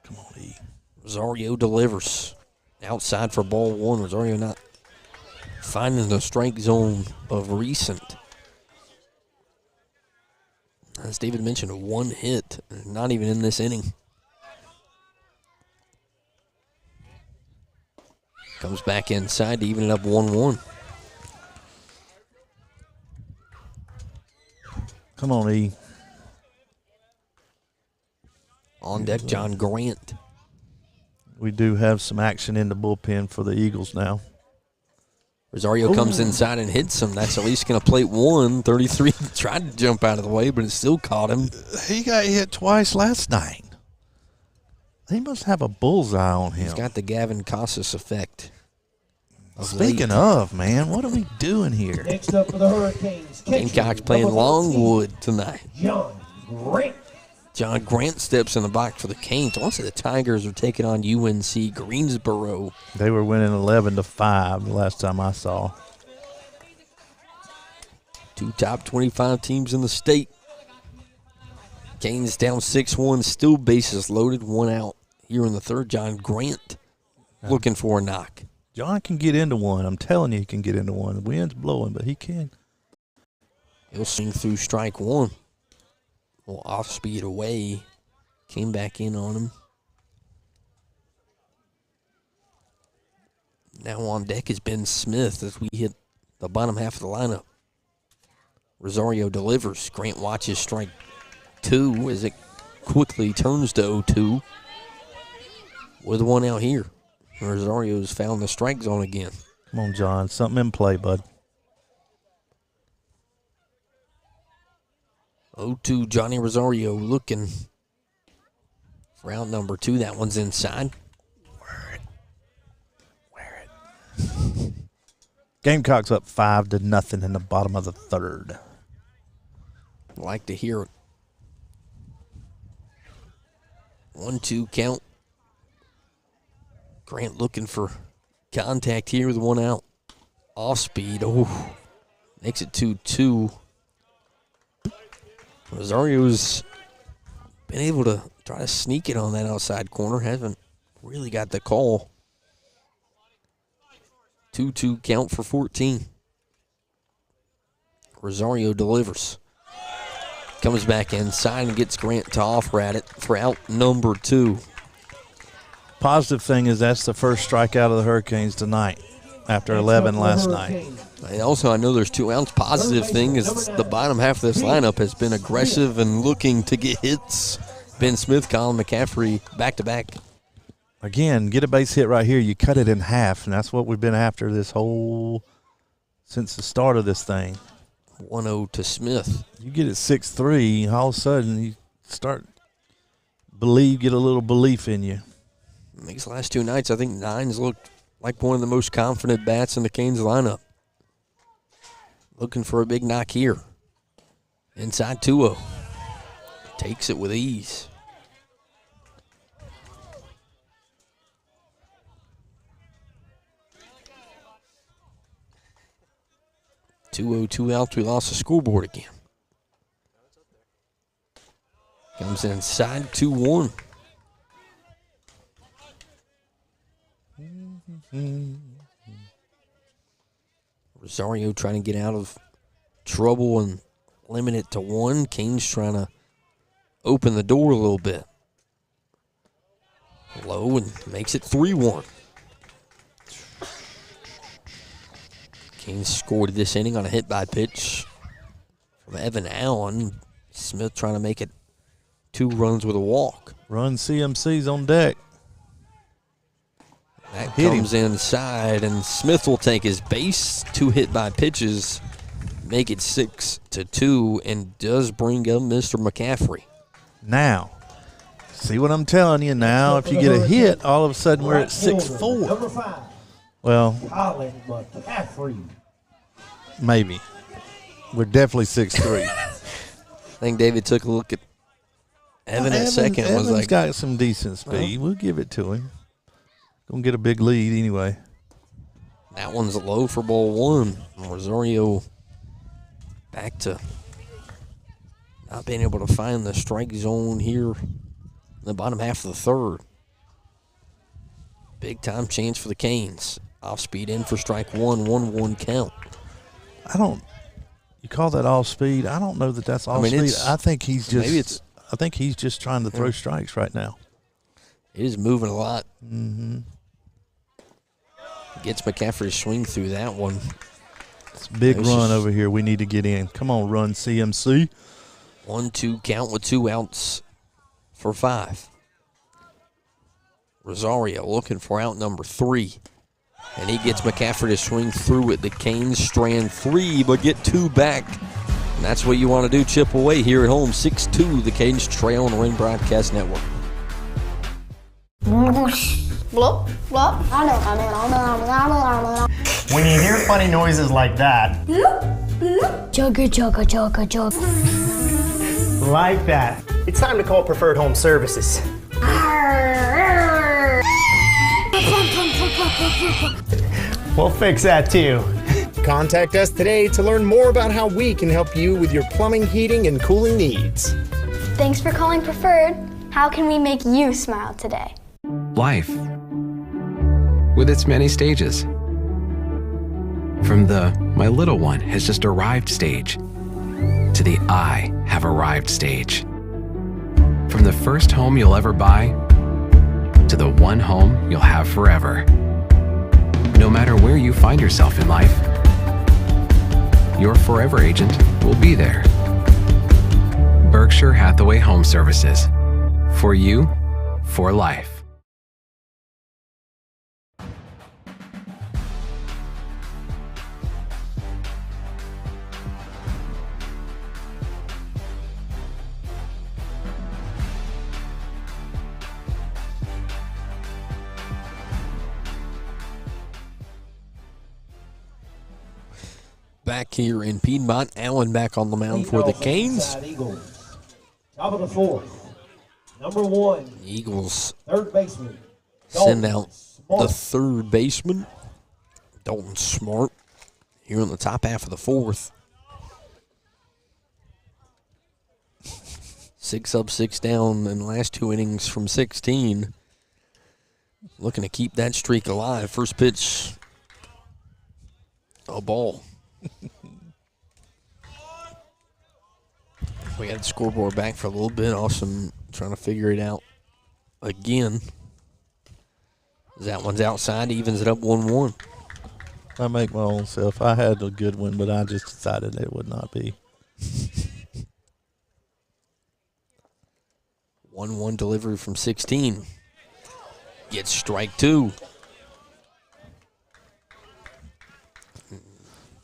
Come on, E. Rosario delivers. Outside for ball 1. Rosario not finding the strike zone of recent. As David mentioned, one hit, not even in this inning. Comes back inside to even it up 1-1. Come on, E. On deck, John Grant. We do have some action in the bullpen for the Eagles now. Rosario comes inside and hits him. That's at least going to plate one. 33 tried to jump out of the way, but it still caught him. He got hit twice last night. He must have a bullseye on him. He's got the Gavin Casas effect. Speaking of, man, what are we doing here? Next up for the Hurricanes, Gamecocks playing Longwood tonight. John Grant. John Grant steps in the box for the Canes. I want to say the Tigers are taking on UNC Greensboro. They were winning 11-5 the last time I saw. Two top 25 teams in the state. Canes down 6-1, still bases loaded, one out. Here in the third, John Grant looking for a knock. John can get into one. I'm telling you, he can get into one. The wind's blowing, but he can. He'll swing through strike one. Well, off speed away. Came back in on him. Now on deck is Ben Smith as we hit the bottom half of the lineup. Rosario delivers. Grant watches strike two as it quickly turns to 0-2. With one out here. Rosario's found the strike zone again. Come on, John. Something in play, bud. 0-2, Johnny Rosario looking for out number two. That one's inside. Wear it. Gamecocks up 5-0 in the bottom of the third. Like to hear it. 1-2 count. Grant looking for contact here with one out. Off speed. Oh, makes it 2-2. Rosario's been able to try to sneak it on that outside corner. Hasn't really got the call. 2-2 count for 14. Rosario delivers. Comes back inside and gets Grant to offer at it for out number two. Positive thing is that's the first strikeout of the Hurricanes tonight after 11 last night. And also, I know there's 2 outs. Positive thing is the bottom half of this lineup has been aggressive and looking to get hits. Ben Smith, Colin McCaffrey, back-to-back. Again, get a base hit right here. You cut it in half, and that's what we've been after since the start of this thing. 1-0 to Smith. You get it 6-3, all of a sudden you start get a little belief in you. These last 2 nights, I think Nines looked like one of the most confident bats in the Canes lineup. Looking for a big knock here. Inside 2-0. Takes it with ease. Two outs. We lost the scoreboard again. Comes inside 2-1. Rosario trying to get out of trouble and limit it to 1. Canes trying to open the door a little bit. Low and makes it 3-1. Canes scored this inning on a hit by pitch from Evan Allen. Smith trying to make it 2 runs with a walk. Run CMC's on deck. That comes inside, and Smith will take his base. 2 hit by pitches, make it 6-2, and does bring up Mr. McCaffrey. Now, see what I'm telling you now? If you get a hit, all of a sudden we're at 6-4. Number 5. Well, Colin McCaffrey. Maybe. We're definitely 6-3. I think David took a look at Evan at second. Evan's got some decent speed. We'll give it to him. Gonna get a big lead anyway. That one's low for ball 1. Rosario back to not being able to find the strike zone here in the bottom half of the third. Big time chance for the Canes. Off speed in for strike 1, 1-1 count. You call that off speed? I don't know that that's off speed. I think he's just I think he's just trying to throw strikes right now. It is moving a lot. Mm-hmm. Gets McCaffrey to swing through that one. It's a big run over here. We need to get in. Come on, run, CMC. 1-2 count with 2 outs for 5. Rosario looking for out number 3. And he gets McCaffrey to swing through it. The Canes strand 3, but get 2 back. And that's what you want to do, chip away here at home. 6-2, the Canes trail on the Wren Broadcast Network. Blop, blop. When you hear funny noises like that, Jugga, jugga, jugga, jugga. like that, it's time to call Preferred Home Services. We'll fix that too. Contact us today to learn more about how we can help you with your plumbing, heating, and cooling needs. Thanks for calling Preferred. How can we make you smile today? Life, with its many stages. From the "my little one has just arrived" stage to the "I have arrived" stage. From the first home you'll ever buy to the one home you'll have forever. No matter where you find yourself in life, your forever agent will be there. Berkshire Hathaway Home Services. For you, for life. Back here in Piedmont, Allen back on the mound for the Canes. Top of the 4th, number 1. Eagles third baseman. send out the third baseman, Dalton Smart, here in the top half of the 4th. 6 up, 6 down in the last 2 innings from 16. Looking to keep that streak alive. First pitch, a ball. We got the scoreboard back for a little bit. Austin trying to figure it out again. That one's outside, evens it up 1-1. I make my own self. I had a good one, but I just decided it would not be. 1-1 delivery from 16. Gets strike 2.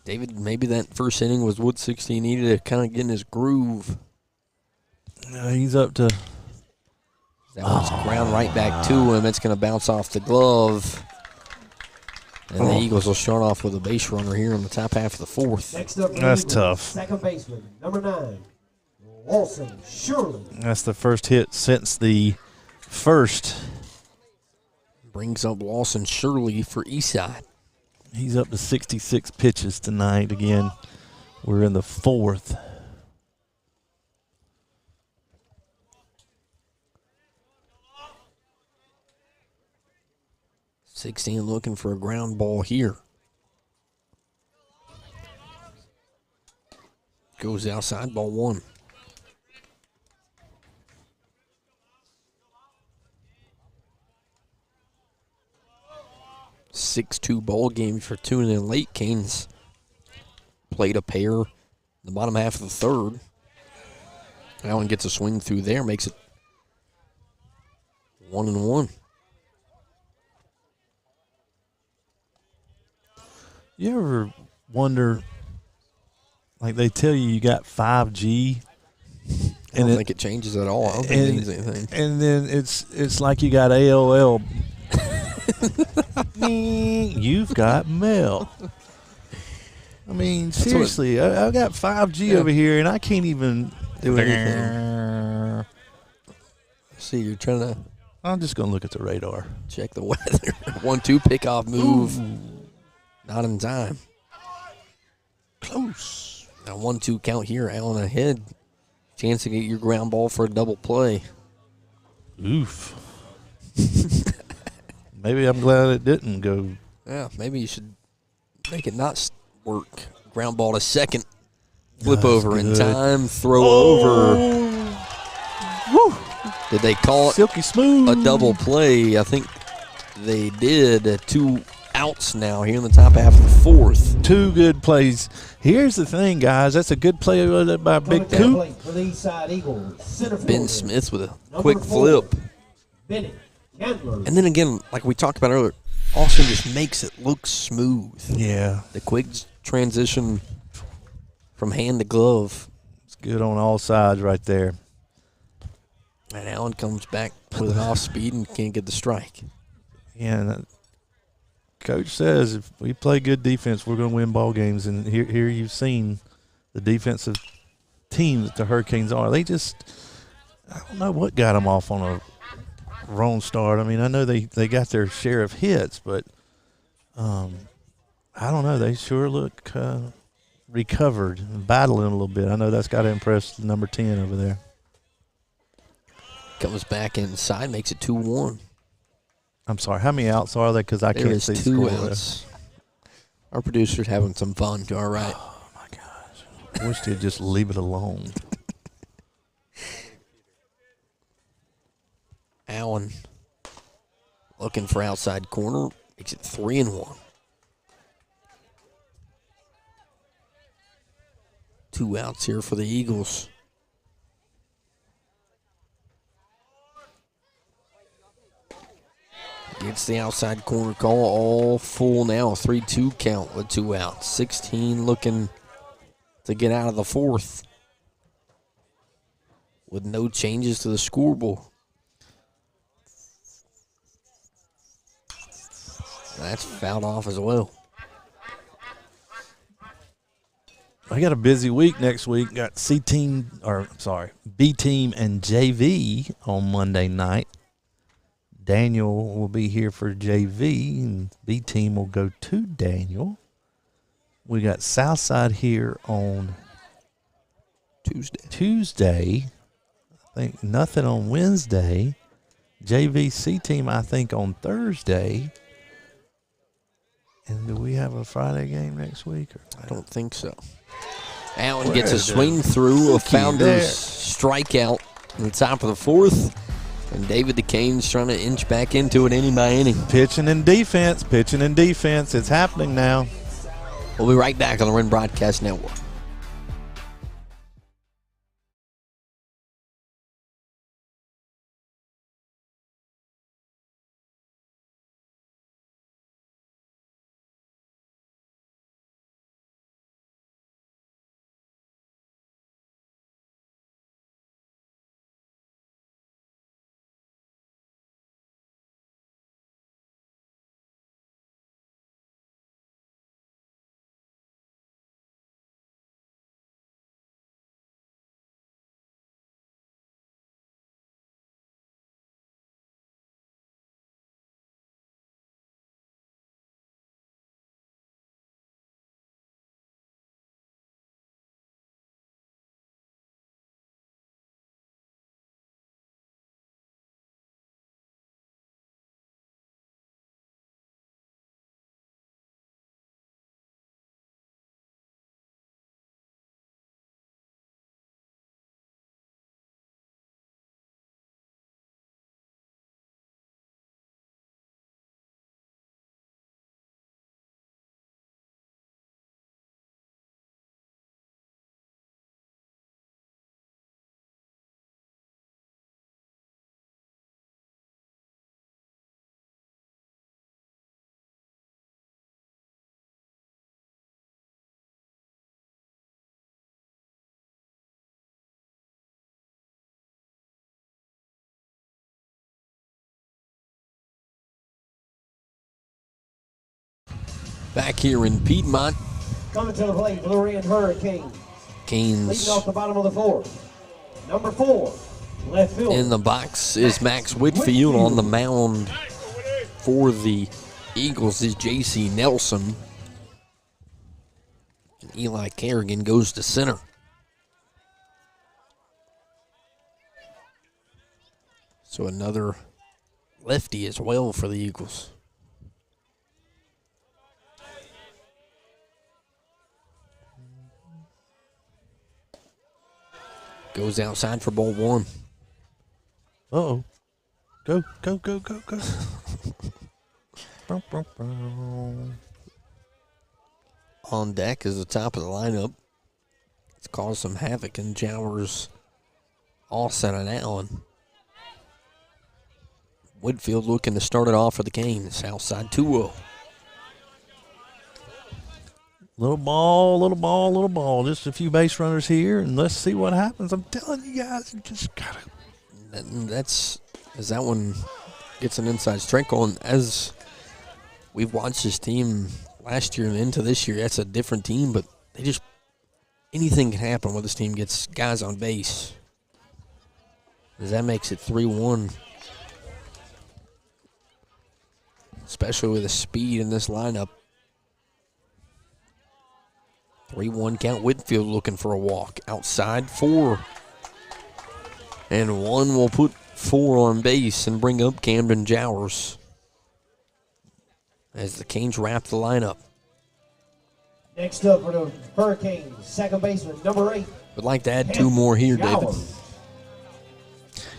David, maybe that first inning was what 16 needed to kind of get in his groove. He's up to. That one's ground right back to him. It's going to bounce off the glove. And the Eagles will start off with a base runner here in the top half of the 4th. Next up, that's tough. Second baseman, number 9, Lawson Shirley. That's the first hit since the first. Brings up Lawson Shirley for Eastside. He's up to 66 pitches tonight. Again, we're in the 4th. .16 looking for a ground ball here. Goes outside, ball 1. .62 ball game for tuning in late. Canes played a pair in the bottom half of the 3rd. Allen gets a swing through there, makes it 1-1. You ever wonder, like they tell you got 5G? I don't think it changes at all. I don't think it means anything. And then it's like you got AOL. You've got mail. I mean, seriously, I've got 5G over here, and I can't even do anything. See, you're trying to. I'm just going to look at the radar. Check the weather. 1-2 pickoff move. Ooh. Not in time. Close. Now 1-2 count here. Allen ahead. Chance to get your ground ball for a double play. Oof. Maybe I'm glad it didn't go. Yeah, maybe you should make it not work. Ground ball to second. Flip over in time, throw over. Woo. Did they call it silky smooth a double play? I think they did. 2 outs now here in the top half of the 4th. 2 good plays. Here's the thing, guys. That's a good play by Big Coop. Ben Smith with a quick flip. And then again, like we talked about earlier, Austin just makes it look smooth. Yeah. The quick transition from hand to glove. It's good on all sides right there. And Allen comes back with an off speed and can't get the strike. Yeah, and Coach says if we play good defense, we're going to win ball games. And here you've seen the defensive teams that the Hurricanes are. They just, I don't know what got them off on a wrong start. I mean, I know they got their share of hits, but I don't know. They sure look recovered and battling a little bit. I know that's got to impress number 10 over there. Comes back inside, makes it 2-1. I'm sorry, how many outs are there? Because I can't see the score. 2 outs. Our producer's having some fun to our right. Oh, my gosh. I wish they'd just leave it alone. Allen looking for outside corner. Makes it 3-1. 2 outs here for the Eagles. Gets the outside corner call, all full now. 3-2 count with 2 outs. 16 looking to get out of the 4th with no changes to the scoreboard. That's fouled off as well. I got a busy week next week. Got B-team and JV on Monday night. Daniel will be here for JV, and B-team will go to Daniel. We got Southside here on Tuesday. I think nothing on Wednesday. JVC team, I think, on Thursday. And do we have a Friday game next week? I don't think so. Allen gets a swing through, a Founders strikeout in the top of the 4th. And David DeCane's trying to inch back into it inning by inning. Pitching and defense. It's happening now. We'll be right back on the Wren Broadcast Network. Back here in Piedmont. Coming to the plate for the Wren Hurricanes. Canes. Leading off the bottom of the 4th. Number 4, left field. In the box is Max Whitfield. On the mound for the Eagles is J.C. Nelson. And Eli Kerrigan goes to center. So another lefty as well for the Eagles. Goes outside for ball one. Uh-oh. Go. On deck is the top of the lineup. It's caused some havoc in Jowers, Austin, and Allen. Whitfield looking to start it off for the Canes. Outside 2-0. Little ball. Just a few base runners here, and let's see what happens. I'm telling you guys, you just got to. As that one gets an inside strike on, as we've watched this team last year and into this year, that's a different team, but anything can happen when this team gets guys on base. As that makes it 3-1. Especially with the speed in this lineup. 3-1 count. Whitfield looking for a walk. Outside 4. And 1 will put 4 on base and bring up Camden Jowers. As the Canes wrap the lineup. Next up for the Hurricanes, second baseman, number 8. Would like to add 2 more here, David.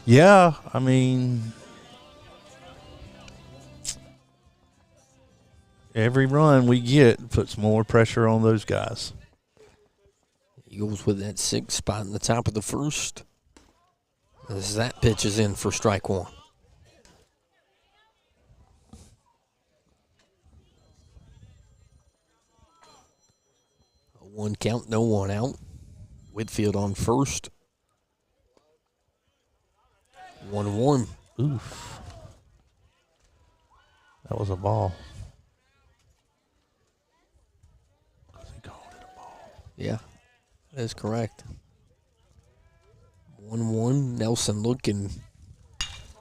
Yeah, I mean, every run we get puts more pressure on those guys. Eagles with that 6th spot in the top of the first. As that pitch is in for strike 1. A 1 count, no 1 out. Whitfield on first. 1-1. Oof. That was a ball. Yeah, that is correct. 1-1. Nelson looking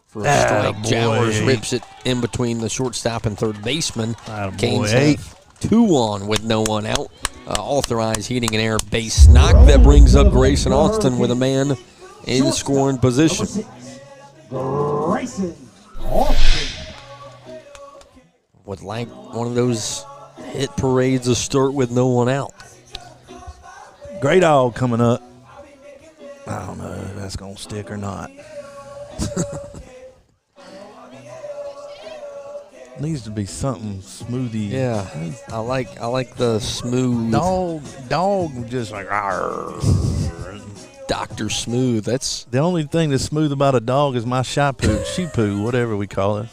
for a strike. Jowers rips it in between the shortstop and third baseman. Canes have 2 on with no 1 out. Authorized hitting an air base knock that brings up Grayson Austin with a man in scoring position. Grayson Austin. Would like one of those hit parades to start with no 1 out. Great Dog coming up. I don't know if that's going to stick or not. Needs to be something smoothie. Yeah, I like the smooth. Dog just like, Dr. Smooth. That's the only thing that's smooth about a dog is my she poo, whatever we call it.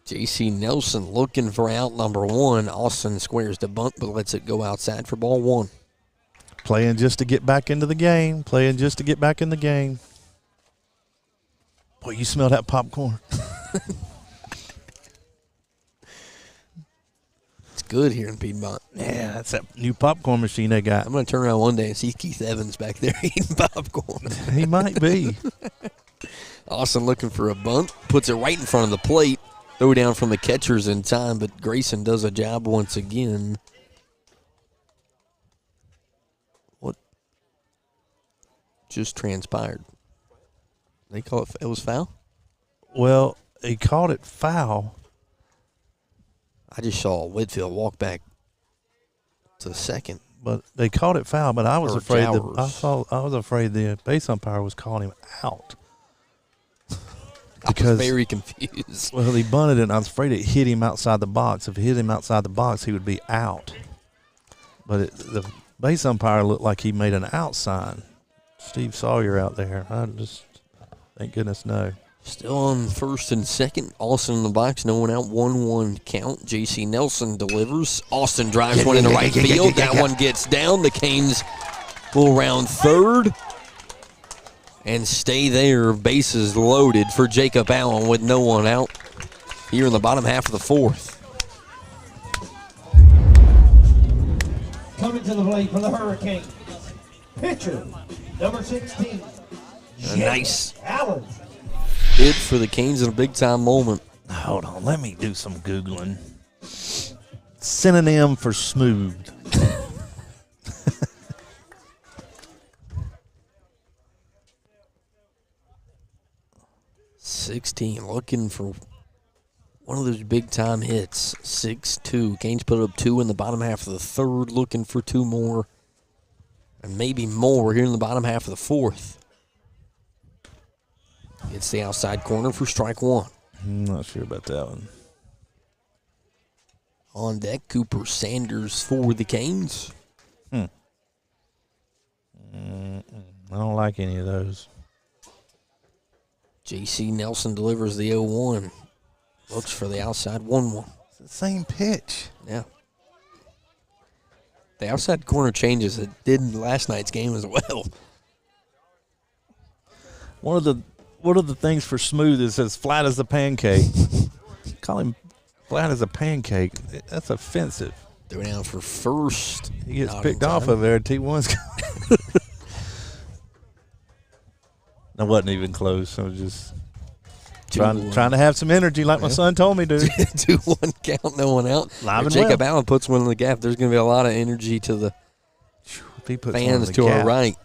J.C. Nelson looking for out number 1. Austin squares the bunt, but lets it go outside for ball 1. Playing just to get back into the game. Boy, you smell that popcorn. It's good here in Piedmont. Yeah, that's that new popcorn machine they got. I'm going to turn around one day and see Keith Evans back there eating popcorn. He might be. Austin looking for a bunt. Puts it right in front of the plate. Throw down from the catchers in time, but Grayson does a job once again. What just transpired? They call it was foul? Well, he called it foul. I just saw Whitfield walk back to second. But they called it foul, but I was afraid the base umpire was calling him out. Because I was very confused. Well, he bunted it, and I was afraid it hit him outside the box. If it hit him outside the box, he would be out. But the base umpire looked like he made an out sign. Steve Sawyer out there. Thank goodness, no. Still on first and second. Austin in the box, no 1 out, 1-1 count. J.C. Nelson delivers. Austin drives one into right field. That one gets down. The Canes will round third and stay there. Bases loaded for Jacob Allen with no 1 out here in the bottom half of the 4th. Coming to the plate for the Hurricanes. Pitcher, number 16. A nice Allen. hit for the Canes in a big-time moment. Hold on, let me do some Googling. Synonym for smooth. 16, looking for one of those big-time hits. 6-2. Canes put up 2 in the bottom half of the 3rd, looking for 2 more. and maybe more here in the bottom half of the fourth. It's the outside corner for strike one. I'm not sure about that one. On deck, Cooper Sanders for the Canes. I don't like any of those. J.C. Nelson delivers the 0-1. Looks for the outside 1-1. It's the same pitch. Yeah. The outside corner changes. It did in last night's game as well. One of the things for Smooth is as flat as a pancake. Call him flat as a pancake. That's offensive. They're down for first. He gets picked off of there. T1's. I wasn't even close. I was just trying to have some energy like my son told me to. 2-1 count, no one out. Jacob Allen puts one in the gap. There's going to be a lot of energy to the fans to our right.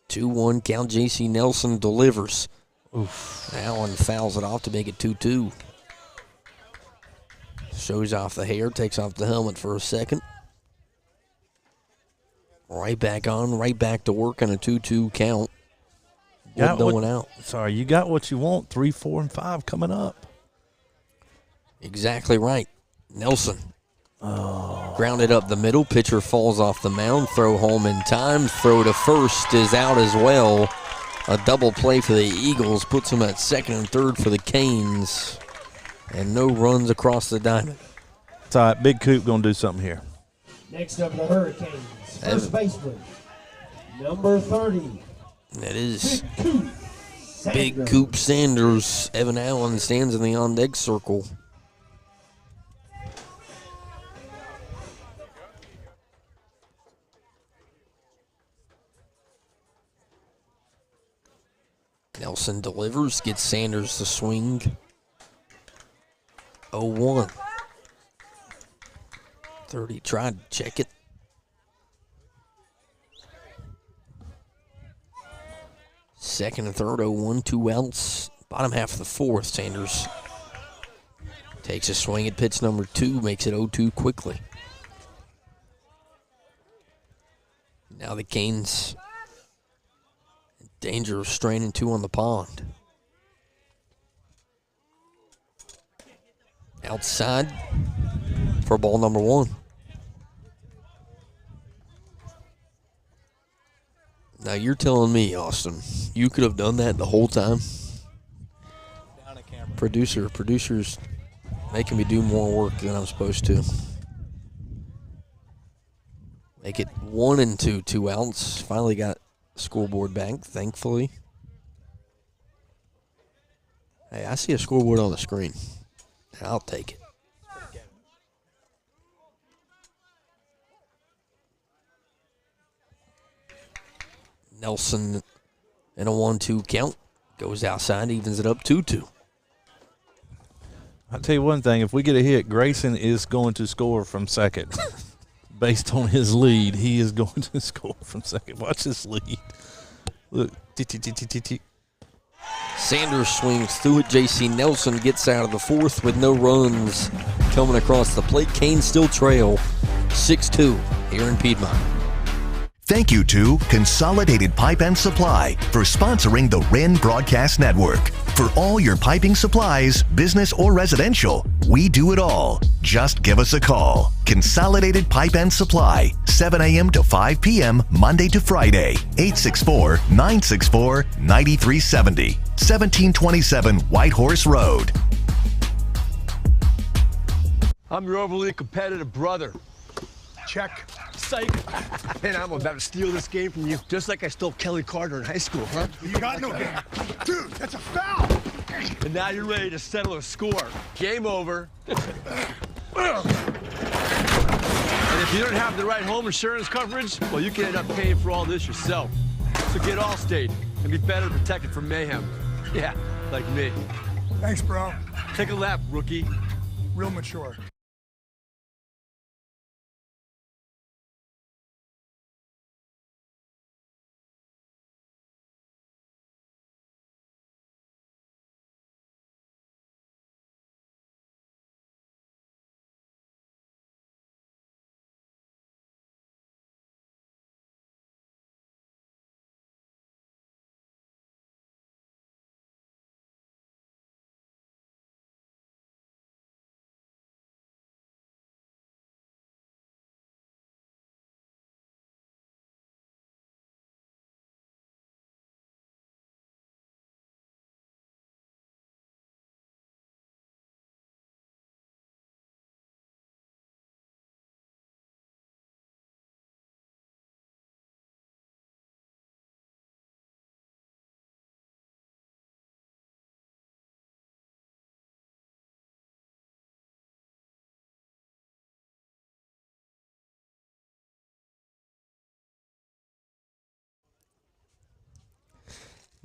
2-1 count. J.C. Nelson delivers. Oof. Allen fouls it off to make it 2-2. Shows off the hair, takes off the helmet for a second. Right back on, right back to work on a 2-2 count. No one out. Sorry, you got what you want. 3, 4, and 5 coming up. Exactly right. Nelson. Grounded up the middle. Pitcher falls off the mound. Throw home in time. Throw to first is out as well. A double play for the Eagles puts them at second and third for the Canes. And no runs across the diamond. It's all right. Big Coop going to do something here. Next up, the Hurricanes. First baseman, number 30. That is Big Coop Sanders. Evan Allen stands in the on-deck circle. Nelson delivers, gets Sanders to swing. 0-1. 30 tried to check it. Second and third, 0-1, 2 outs. Bottom half of the fourth, Sanders takes a swing at pitch number 2, makes it 0-2 quickly. Now the Canes in danger of straining 2 on the pond. Outside for ball number 1. Now you're telling me, Austin, you could have done that the whole time? Producer's making me do more work than I'm supposed to. Make it 1 and 2, 2 outs. Finally got the scoreboard back, thankfully. Hey, I see a scoreboard on the screen. I'll take it. Nelson in a 1-2 count. Goes outside, evens it up 2-2. I'll tell you one thing. If we get a hit, Grayson is going to score from second. Based on his lead, he is going to score from second. Watch this lead. Look. Sanders swings through it. J.C. Nelson gets out of the fourth with no runs coming across the plate. Canes still trail 6-2 here in Piedmont. Thank you to Consolidated Pipe and Supply for sponsoring the Wren Broadcast Network. For all your piping supplies, business or residential, we do it all. Just give us a call. Consolidated Pipe and Supply, 7 a.m. to 5 p.m. Monday to Friday, 864-964-9370, 1727 White Horse Road. I'm your overly competitive brother. Check. Psych. And I'm about to steal this game from you, just like I stole Kelly Carter in high school, huh? You got no game. Dude, that's a foul. And now you're ready to settle a score. Game over. And if you don't have the right home insurance coverage, well, you can end up paying for all this yourself. So get Allstate and be better protected from mayhem. Yeah, like me. Thanks, bro. Take a lap, rookie. Real mature.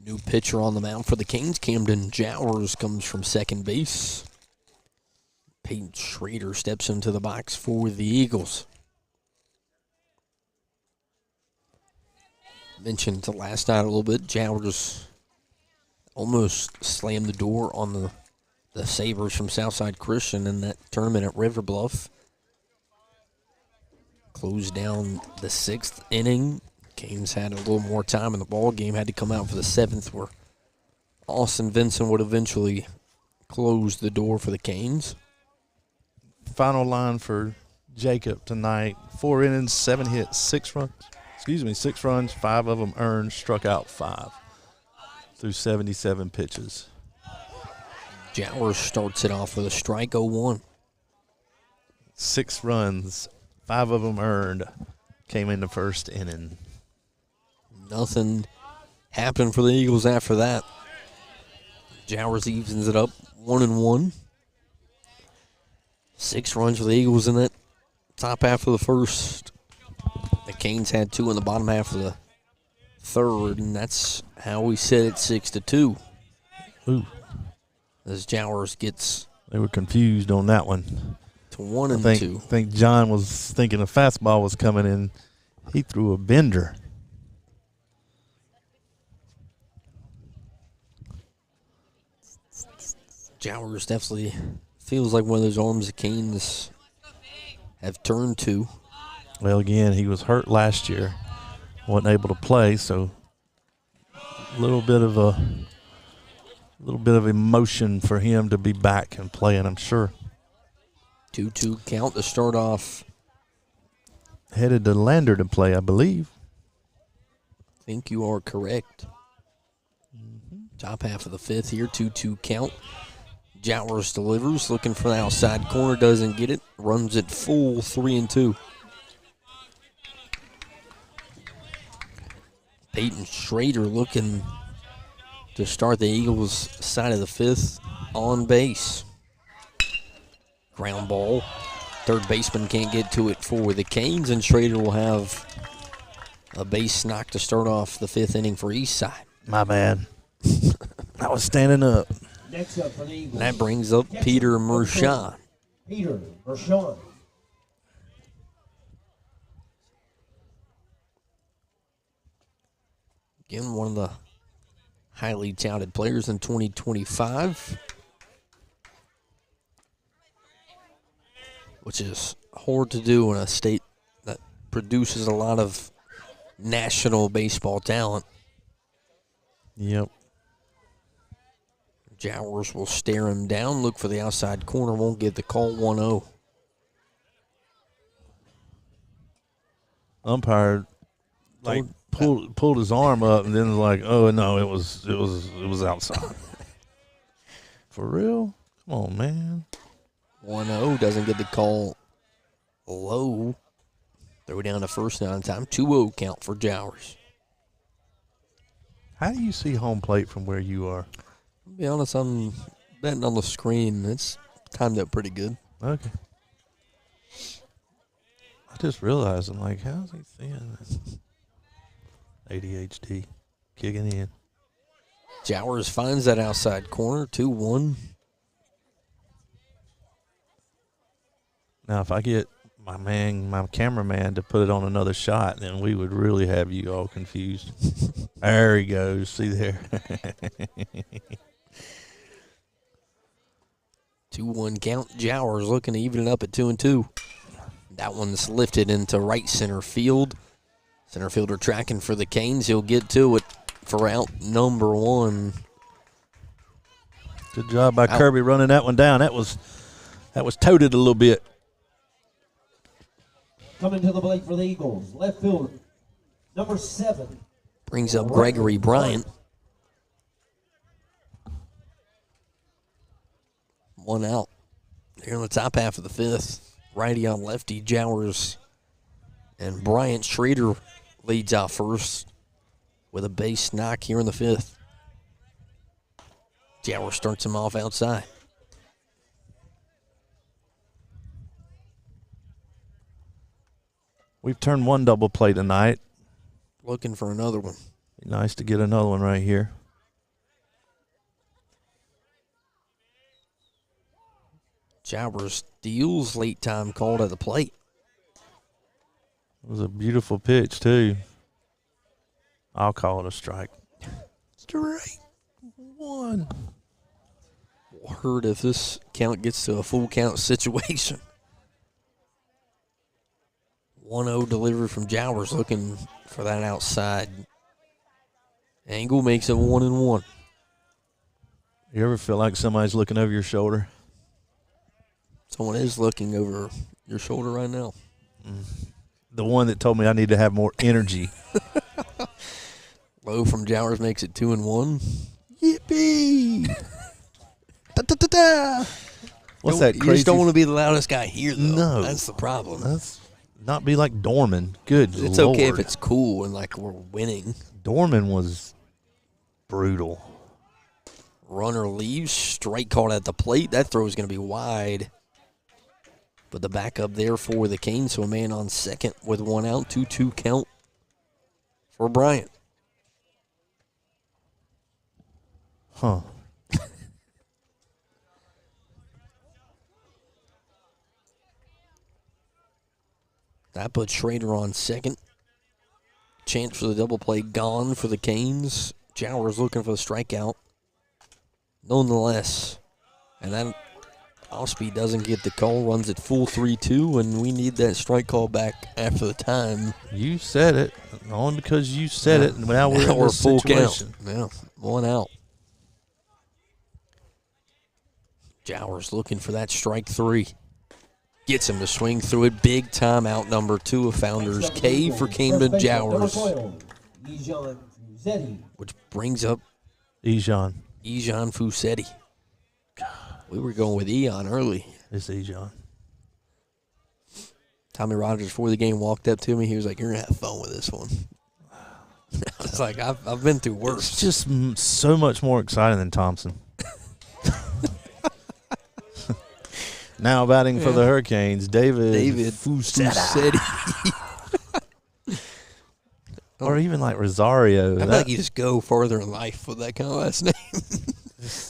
New pitcher on the mound for the Canes. Camden Jowers comes from second base. Peyton Schrader steps into the box for the Eagles. Mentioned last night a little bit, Jowers almost slammed the door on the Sabres from Southside Christian in that tournament at River Bluff. Closed down the 6th inning. Canes had a little more time in the ball game, had to come out for the 7th, where Austin Vincent would eventually close the door for the Canes. Final line for Jacob tonight: 4 innings, 7 hits, 6 runs. 6 runs, 5 of them earned, struck out 5 through 77 pitches. Jowers starts it off with a strike, 0-1. 6 runs, 5 of them earned, came in the first inning. Nothing happened for the Eagles after that. Jowers evens it up 1-1. 6 runs for the Eagles in that top half of the first. The Canes had 2 in the bottom half of the third, and that's how we set it 6-2. Ooh. As Jowers gets... They were confused on that one. To 1-2. I think John was thinking a fastball was coming in. He threw a bender. Jowers definitely feels like one of those arms the Canes have turned to. Well, again, he was hurt last year, wasn't able to play, so a little bit of emotion for him to be back and playing, I'm sure. 2-2 count to start off. Headed to Lander to play, I believe. I think you are correct. Top half of the 5th here, 2-2 count. Jowers delivers, looking for the outside corner, doesn't get it, runs it full, 3-2. Peyton Schrader looking to start the Eagles' side of the 5th on base. Ground ball. Third baseman can't get to it for the Canes, and Schrader will have a base knock to start off the 5th inning for Eastside. My man. I was standing up. Next up for the Eagles. That brings up Peter Mershon. Peter Mershon. Again, one of the highly touted players in 2025, which is hard to do in a state that produces a lot of national baseball talent. Yep. Jowers will stare him down, look for the outside corner, won't get the call, 1-0. Umpire pulled his arm up and then was like, oh no, it was outside. For real? Come on, man. 1-0, doesn't get the call low. Throw down to first now in time. 2-0 count for Jowers. How do you see home plate from where you are? To be honest, I'm betting on the screen. It's timed up pretty good. Okay. I just realized, I'm like, how's he seeing this? ADHD kicking in. Jowers finds that outside corner, 2-1. Now, if I get my cameraman to put it on another shot, then we would really have you all confused. There he goes. See there. 2-1 count. Jowers looking to even it up at 2-2. That one's lifted into right center field. Center fielder tracking for the Canes. He'll get to it for out number 1. Good job by Kirby running that one down. That was toted a little bit. Coming to the plate for the Eagles, left fielder, number 7. Brings up Gregory Bryant. 1 out. Here in the top half of the 5th. Righty on lefty, Jowers and Bryant. Schrader leads out first with a base knock here in the 5th. Jowers starts him off outside. We've turned 1 double play tonight. Looking for another one. Be nice to get another one right here. Jowers deals late time called at the plate. It was a beautiful pitch, too. I'll call it a strike. Strike one. Hurt if this count gets to a full count situation. 1-0 delivery from Jowers, looking for that outside. Angle makes it 1-1. You ever feel like somebody's looking over your shoulder? Someone is looking over your shoulder right now. The one that told me I need to have more energy. Low from Jowers makes it 2-1. Yippee! Da-da-da-da! What's that You crazy? just don't want to be the loudest guy here, though. No. That's the problem. Let's not be like Dorman. Good It's Lord. okay if it's cool and, like, we're winning. Dorman was brutal. Runner leaves. Strike called at the plate. That throw is going to be wide. But the backup there for the Canes, so a man on second with 1 out. 2-2 count for Bryant. Huh. That puts Schrader on second. Chance for the double play gone for the Canes. Jowers looking for the strikeout. Nonetheless, and that off-speed doesn't get the call, runs at full 3-2, and we need that strike call back after the time. You said it. Only because you said it, and now we're in this full situation. count. Yeah, 1 out. Jowers looking for that strike 3. Gets him to swing through it. Big time out number 2 of Founders. K for Camden Jowers. Which brings up Ejon Fusetti. We were going with Eon early. It's Ejon. Tommy Rogers before the game walked up to me. He was like, "You're going to have fun with this one." I was like, I've been through worse. It's just so much more exciting than Thompson. Now batting for the Hurricanes, David Fusetti. Or even like Rosario. I feel like you just go further in life with that kind of last name.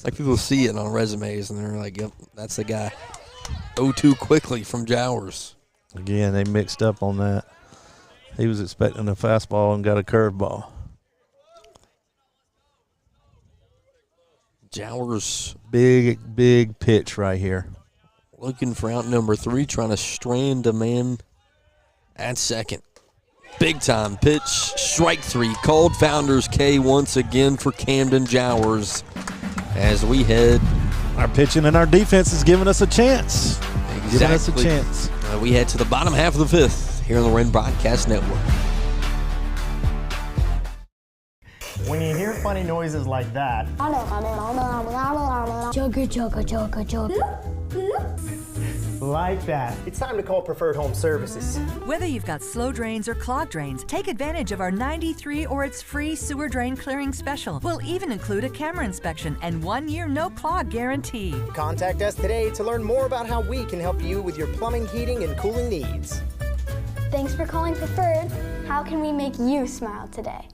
Like people see it on resumes and they're like, "Yep, that's the guy." 0-2 quickly from Jowers. Again, they mixed up on that. He was expecting a fastball and got a curveball. Jowers. Big pitch right here. Looking for out number 3, trying to strand a man at second. Big time pitch, strike 3. Called Founders K once again for Camden Jowers as we head. Our pitching and our defense is giving us a chance. Exactly. Giving us a chance. We head to the bottom half of the 5th here on the Wren Broadcast Network. When you hear funny noises like that, Jogger, jogger, jogger, jogger. like that, it's time to call Preferred Home Services. Whether you've got slow drains or clogged drains, take advantage of our 93 or it's free sewer drain clearing special. We'll even include a camera inspection and 1-year no clog guarantee. Contact us today to learn more about how we can help you with your plumbing, heating, and cooling needs. Thanks for calling Preferred. How can we make you smile today?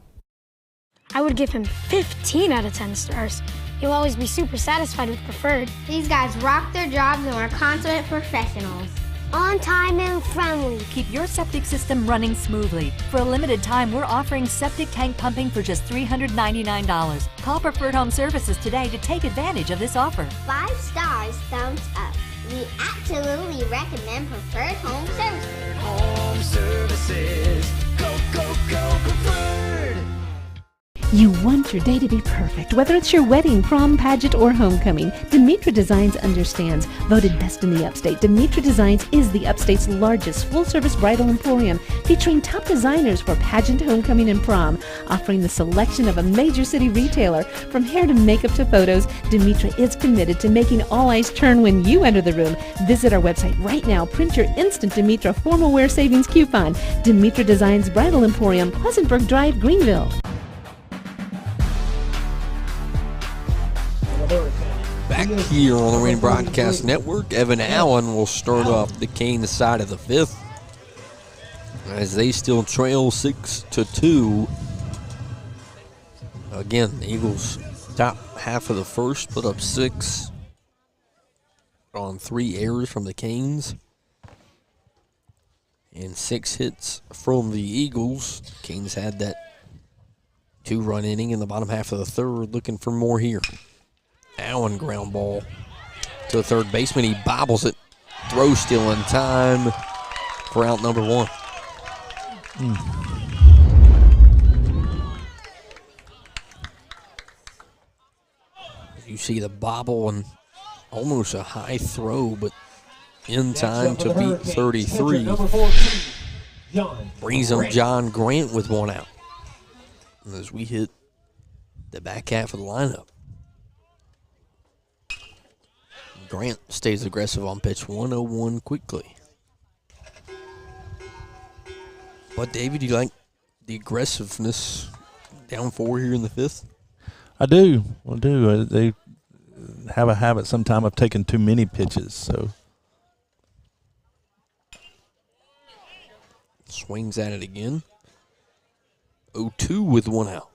I would give him 15 out of 10 stars. He'll always be super satisfied with Preferred. These guys rock their jobs and are consummate professionals. On time and friendly. Keep your septic system running smoothly. For a limited time, we're offering septic tank pumping for just $399. Call Preferred Home Services today to take advantage of this offer. 5 stars, thumbs up. We absolutely recommend Preferred Home Services. Home Services. Go, go, go, Preferred. You want your day to be perfect, whether it's your wedding, prom, pageant, or homecoming. Demetra Designs understands. Voted best in the upstate, Demetra Designs is the upstate's largest full-service bridal emporium, featuring top designers for pageant, homecoming, and prom. Offering the selection of a major city retailer. From hair to makeup to photos, Demetra is committed to making all eyes turn when you enter the room. Visit our website right now. Print your instant Demetra formal wear savings coupon. Demetra Designs Bridal Emporium, Pleasantburg Drive, Greenville. Back here on the Wren Broadcast Network, Evan Allen will start off the Canes side of the 5th as they still trail 6-2. Again, the Eagles top half of the 1st, put up 6 on 3 errors from the Canes and 6 hits from the Eagles. Canes had that 2-run inning in the bottom half of the third, looking for more here. Allen ground ball to the third baseman. He bobbles it. Throw still in time for out number 1. You see the bobble and almost a high throw, but in time to beat 33. Brings up John Grant with 1 out. And as we hit the back half of the lineup, Grant stays aggressive on pitch 101 quickly. But, David, you like the aggressiveness down 4 here in the 5th? I do. They have a habit sometime of taking too many pitches. So swings at it again. 0-2 with 1 out.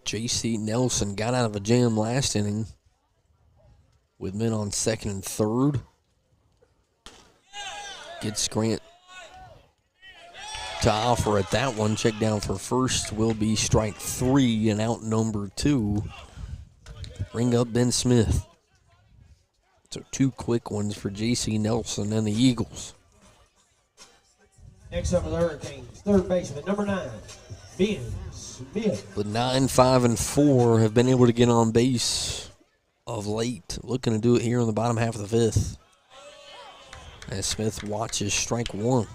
J.C. Nelson got out of a jam last inning with men on second and third. Gets Grant to offer at that one. Check down for first will be strike 3 and out number 2. Bring up Ben Smith. So 2 quick ones for J.C. Nelson and the Eagles. Next up for the Hurricanes, third baseman, number 9, Ben Smith. The 9, 5, and 4 have been able to get on base of late. Looking to do it here in the bottom half of the 5th. As Smith watches strike 1.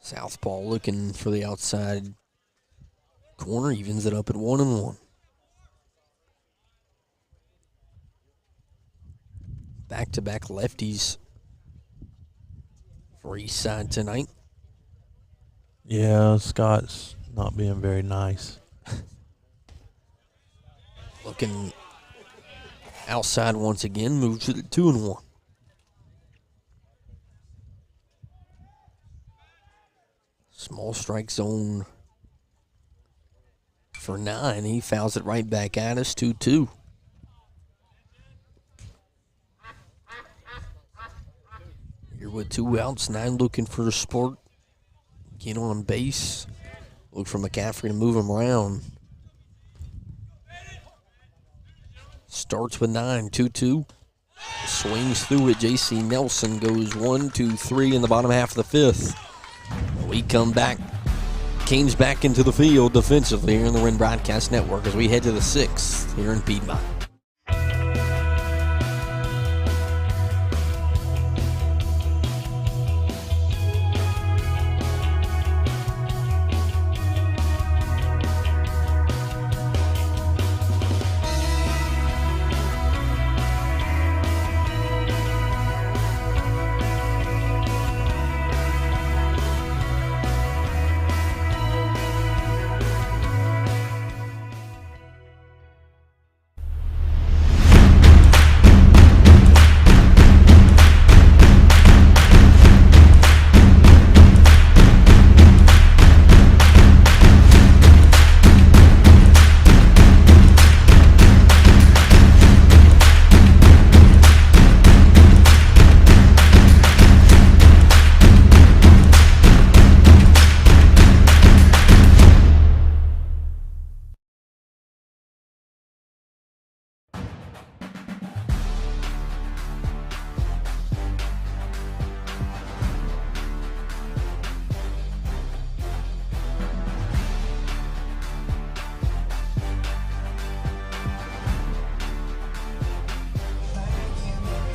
Southpaw looking for the outside corner, evens it up at 1-1. Back-to-back lefties for Eastside tonight. Yeah, Scott's not being very nice. Looking outside once again, moves it at 2-1. Small strike zone for 9. He fouls it right back at us, 2-2. Here with 2 outs, 9 looking for a sport. Get on base. Look for McCaffrey to move him around. Starts with 9, 2-2. Swings through it. J.C. Nelson goes 1, 2, 3 in the bottom half of the 5th. We come back. Canes back into the field defensively here in the Wren Broadcast Network as we head to the 6th here in Piedmont.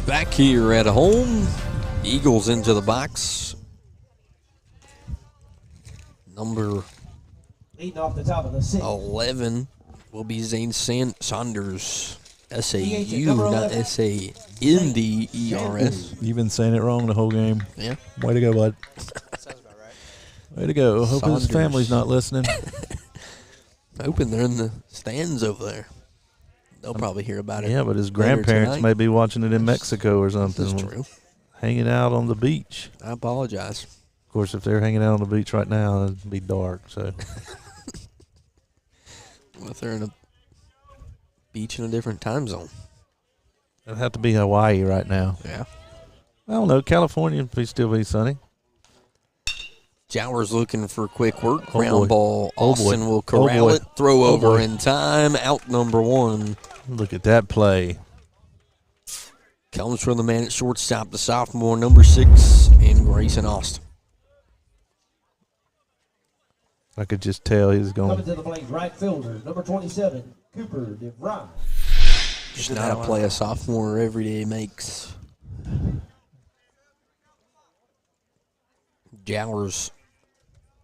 Back here at home, Eagles into the box. Number leading off the top of the 6th. 11 will be Zane Saunders. S-A-U, not S-A-N-D-E-R-S. You've been saying it wrong the whole game. Yeah. Way to go, bud. Sounds about right. Way to go. Hope Saunders. his family's not listening. Hoping they're in the stands over there. They'll probably hear about it. Yeah, but his grandparents tonight. may be watching it in Mexico or something. That's true. hanging out on the beach. I apologize. Of course, if they're hanging out on the beach right now, it'd be dark. So, Well, if they're in a beach in a different time zone. it'd have to be Hawaii right now. Yeah. I don't know. California would still be sunny. Jowers looking for quick work. Oh, Ground boy. ball. Oh, Austin boy. will corral Oh, boy. it. Throw Oh, over boy. in time. Out number 1. Look at that play. Comes from the man at shortstop, the sophomore, number 6, in Grayson Austin. I could just tell he was Coming going. to the plate, right fielder, number 27, Cooper DeVry. Just not a play a sophomore every day makes. Jowers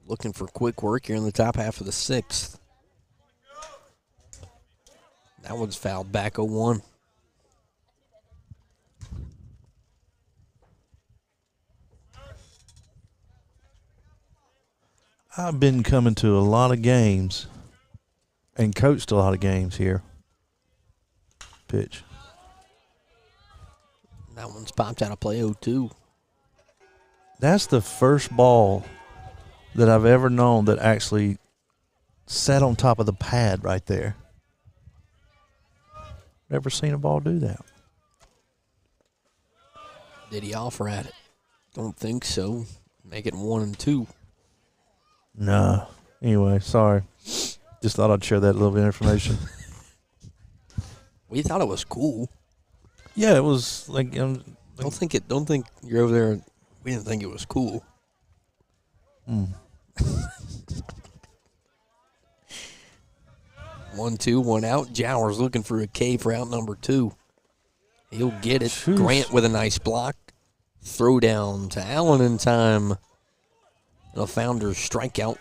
looking for quick work here in the top half of the 6th. That one's fouled back 0-1. I've been coming to a lot of games and coached a lot of games here. Pitch. That one's popped out of play 0-2. That's the first ball that I've ever known that actually sat on top of the pad right there. Never seen a ball do that. Did he offer at it? Don't think so. Make it 1-2. No. Anyway, sorry. Just thought I'd share that little bit of information. We thought it was cool. Yeah, it was like. Don't think you're over there. We didn't think it was cool. 1-2, 1 out. Jowers looking for a K for out number 2. He'll get it. Jeez. Grant with a nice block. Throw down to Allen in time. And a Founders strikeout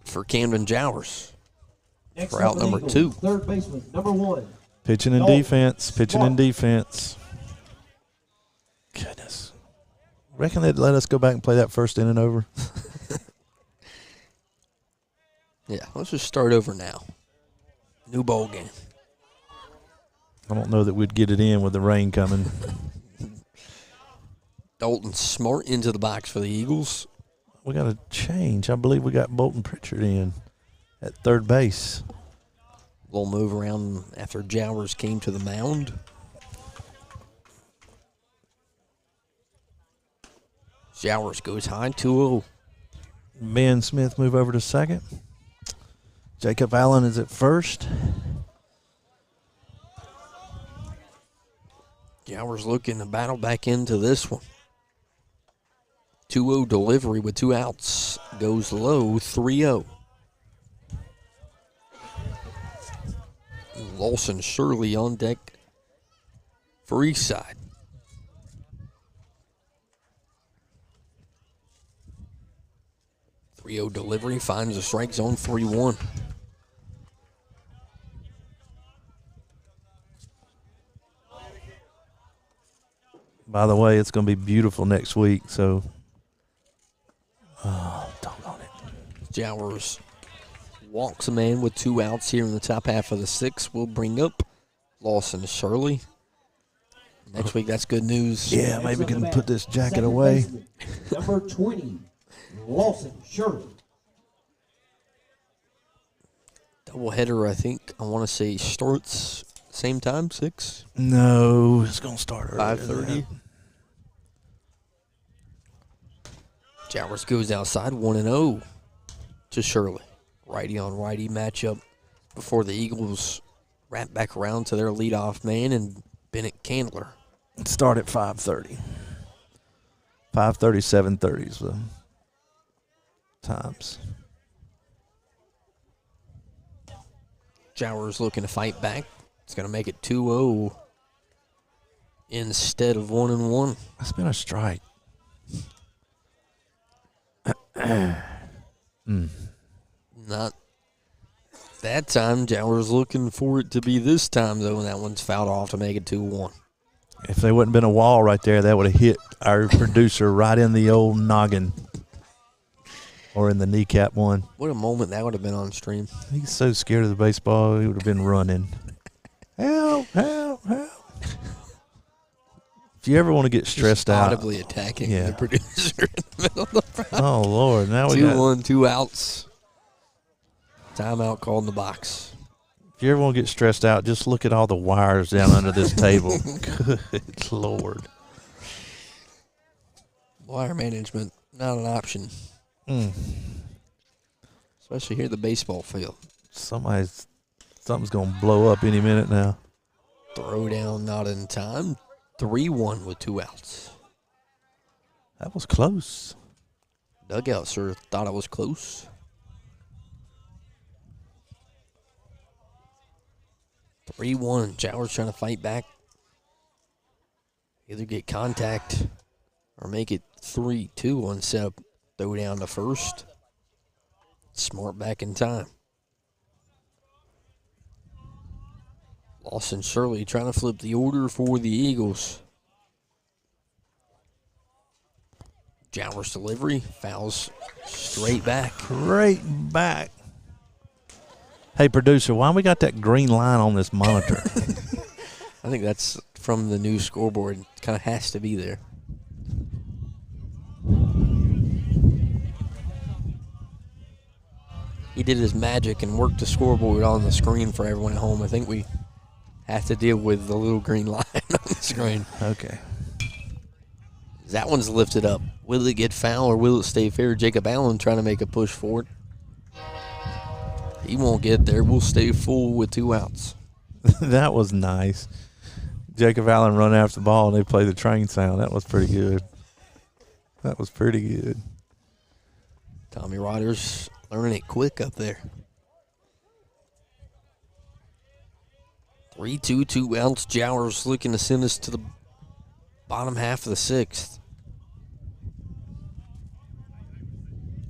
for Camden Jowers Next for out up, number Eagles, 2. Third baseman, number 1. Pitching in defense. Pitching in defense. Goodness. Reckon they'd let us go back and play that first inning over? Yeah, let's just start over now. New ball game. I don't know that we'd get it in with the rain coming. Dalton Smart into the box for the Eagles. We got to change. I believe we got Bolton Pritchard in at third base. Little move around after Jowers came to the mound. Jowers goes high, 2-0. Ben Smith move over to second. Jacob Allen is at first. Jowers looking to battle back into this one. 2-0 delivery with 2 outs. Goes low, 3-0. Lawson Shirley on deck for Eastside. Delivery finds the strike zone, 3-1. By the way, it's going to be beautiful next week, so. Oh, doggone it. Jowers walks a man with 2 outs here in the top half of the 6th. We'll bring up Lawson Shirley. Next week, that's good news. Yeah, maybe we can put this jacket away. Number 20, Lawson Shirley. Doubleheader, I think. I want to say starts same time, 6? No, it's going to start early. 5:30. Jowers goes outside, 1-0 to Shirley. Righty on righty matchup before the Eagles wrap back around to their leadoff man and Bennett Candler. Start at 5:30. 5:30, 7:30 is the times. Jowers looking to fight back. It's going to make it 2-0 instead of 1-1. That's been a strike. Not that time. Jowers looking for it to be this time, though, and that one's fouled off to make it 2-1. If there wouldn't been a wall right there, that would have hit our producer right in the old noggin. Or in the kneecap one. What a moment that would have been on stream. He's so scared of the baseball, he would have been running. Help, help, help. If you ever want to get stressed out. Audibly attacking the producer in the middle of the front. Oh, Lord. Now we 2-1, 2 outs. Timeout called in the box. If you ever want to get stressed out, just look at all the wires down under this table. Good Lord. Wire management, not an option. Especially here at the baseball field. Something's going to blow up any minute now. Throw down not in time. 3-1 with 2 outs. That was close. Dugout sure thought it was close. 3-1. Jowers trying to fight back. Either get contact or make it 3-2 on setup. Throw down to first. Smart back in time. Lawson Shirley trying to flip the order for the Eagles. Jowers delivery. Fouls straight back. Straight back. Hey, producer, why we got that green line on this monitor? I think that's from the new scoreboard. It kind of has to be there. He did his magic and worked the scoreboard on the screen for everyone at home. I think we have to deal with the little green line on the screen. Okay. That one's lifted up. Will it get foul or will it stay fair? Jacob Allen trying to make a push for it. He won't get there. We'll stay full with 2 outs. That was nice. Jacob Allen run after the ball and they play the train sound. That was pretty good. That was pretty good. Tommy Rogers learning it quick up there. 3-2, 2 outs. Jowers looking to send us to the bottom half of the 6th.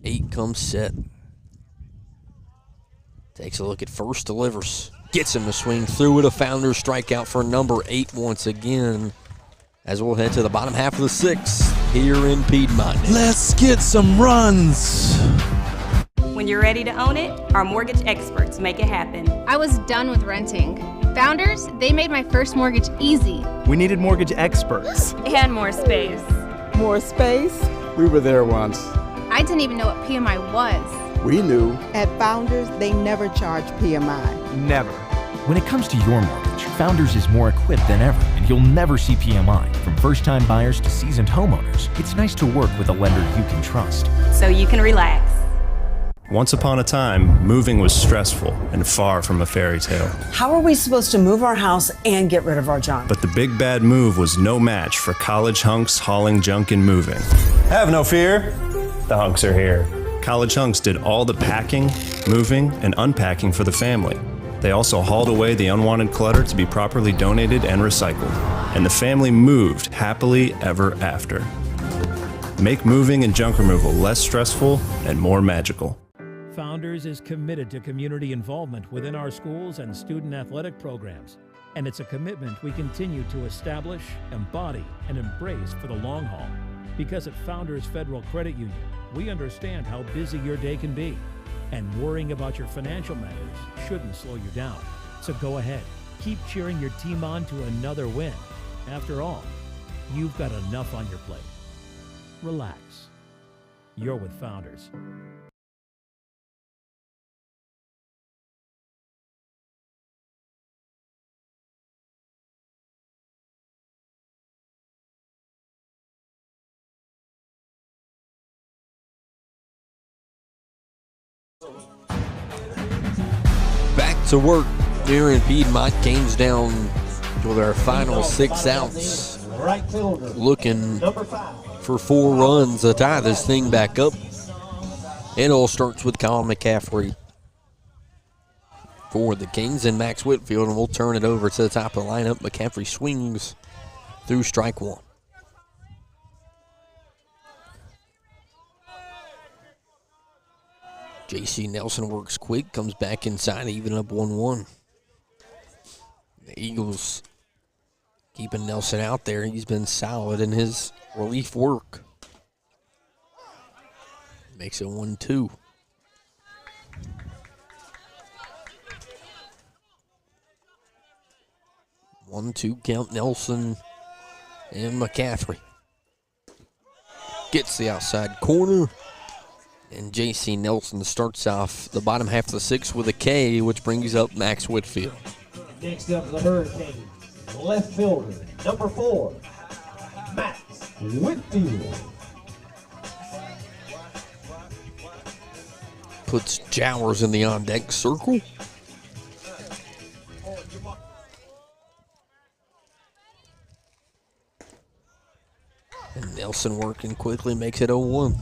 8 comes set. Takes a look at first, delivers. Gets him to swing through it. A Founders strikeout for number 8 once again. As we'll head to the bottom half of the 6th here in Piedmont. Let's get some runs. When you're ready to own it, our mortgage experts make it happen. I was done with renting. Founders, they made my first mortgage easy. We needed mortgage experts. And more space. More space? We were there once. I didn't even know what PMI was. We knew. At Founders, they never charge PMI. Never. When it comes to your mortgage, Founders is more equipped than ever, and you'll never see PMI. From first-time buyers to seasoned homeowners, it's nice to work with a lender you can trust. So you can relax. Once upon a time, moving was stressful and far from a fairy tale. How are we supposed to move our house and get rid of our junk? But the big bad move was no match for college hunks hauling junk and moving. Have no fear. The hunks are here. College hunks did all the packing, moving, and unpacking for the family. They also hauled away the unwanted clutter to be properly donated and recycled. And the family moved happily ever after. Make moving and junk removal less stressful and more magical. Founders is committed to community involvement within our schools and student athletic programs. And it's a commitment we continue to establish, embody, and embrace for the long haul. Because at Founders Federal Credit Union, we understand how busy your day can be. And worrying about your financial matters shouldn't slow you down. So go ahead, keep cheering your team on to another win. After all, you've got enough on your plate. Relax. You're with Founders. Back to work here in Piedmont. Game's down to their final 6 outs. Looking for 4 runs to tie this thing back up. It all starts with Colin McCaffrey for the Kings and Max Whitfield, and we'll turn it over to the top of the lineup. McCaffrey swings through strike 1. J.C. Nelson works quick, comes back inside, even up 1-1. The Eagles keeping Nelson out there. He's been solid in his relief work. Makes it 1-2. One, two count. Nelson And McCaffrey gets the outside corner. And J.C. Nelson starts off the bottom half of the 6 with a K, which brings up Max Whitfield. Next up, the Hurricanes, left fielder, number 4, Max Whitfield. Puts Jowers in the on-deck circle. And Nelson working quickly makes it 0-1.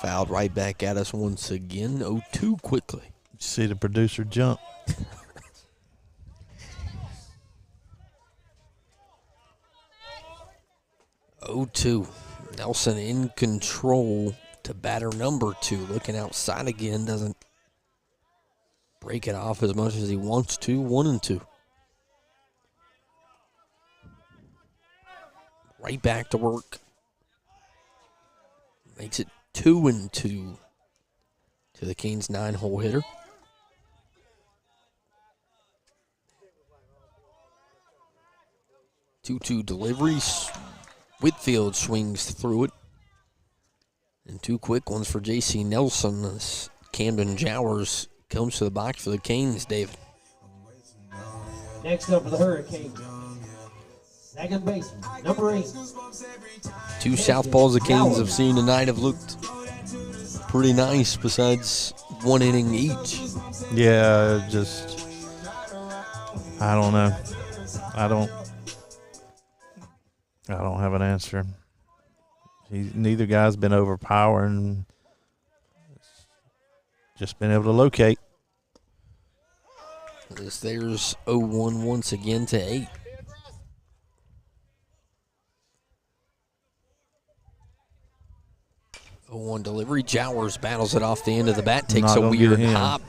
Fouled right back at us once again. 0-2 quickly. See the producer jump. 0-2. Nelson in control to batter number 2. Looking outside again. Doesn't break it off as much as he wants to. 1-2. Right back to work. Makes it 2-2 to the Kings 9-hole hitter. Two deliveries. Whitfield swings through it. And 2 quick ones for J.C. Nelson as Camden Jowers comes to the box for the Canes, David. Next up for the Hurricanes, second baseman, number 8. 2 southpaws the Canes have seen tonight have looked pretty nice besides 1 inning each. Yeah, just, I don't know. I don't have an answer. Neither guy's been overpowering. Just been able to locate. There's 0-1 once again to 8. One delivery. Jowers battles it off the end of the bat, takes a weird hop.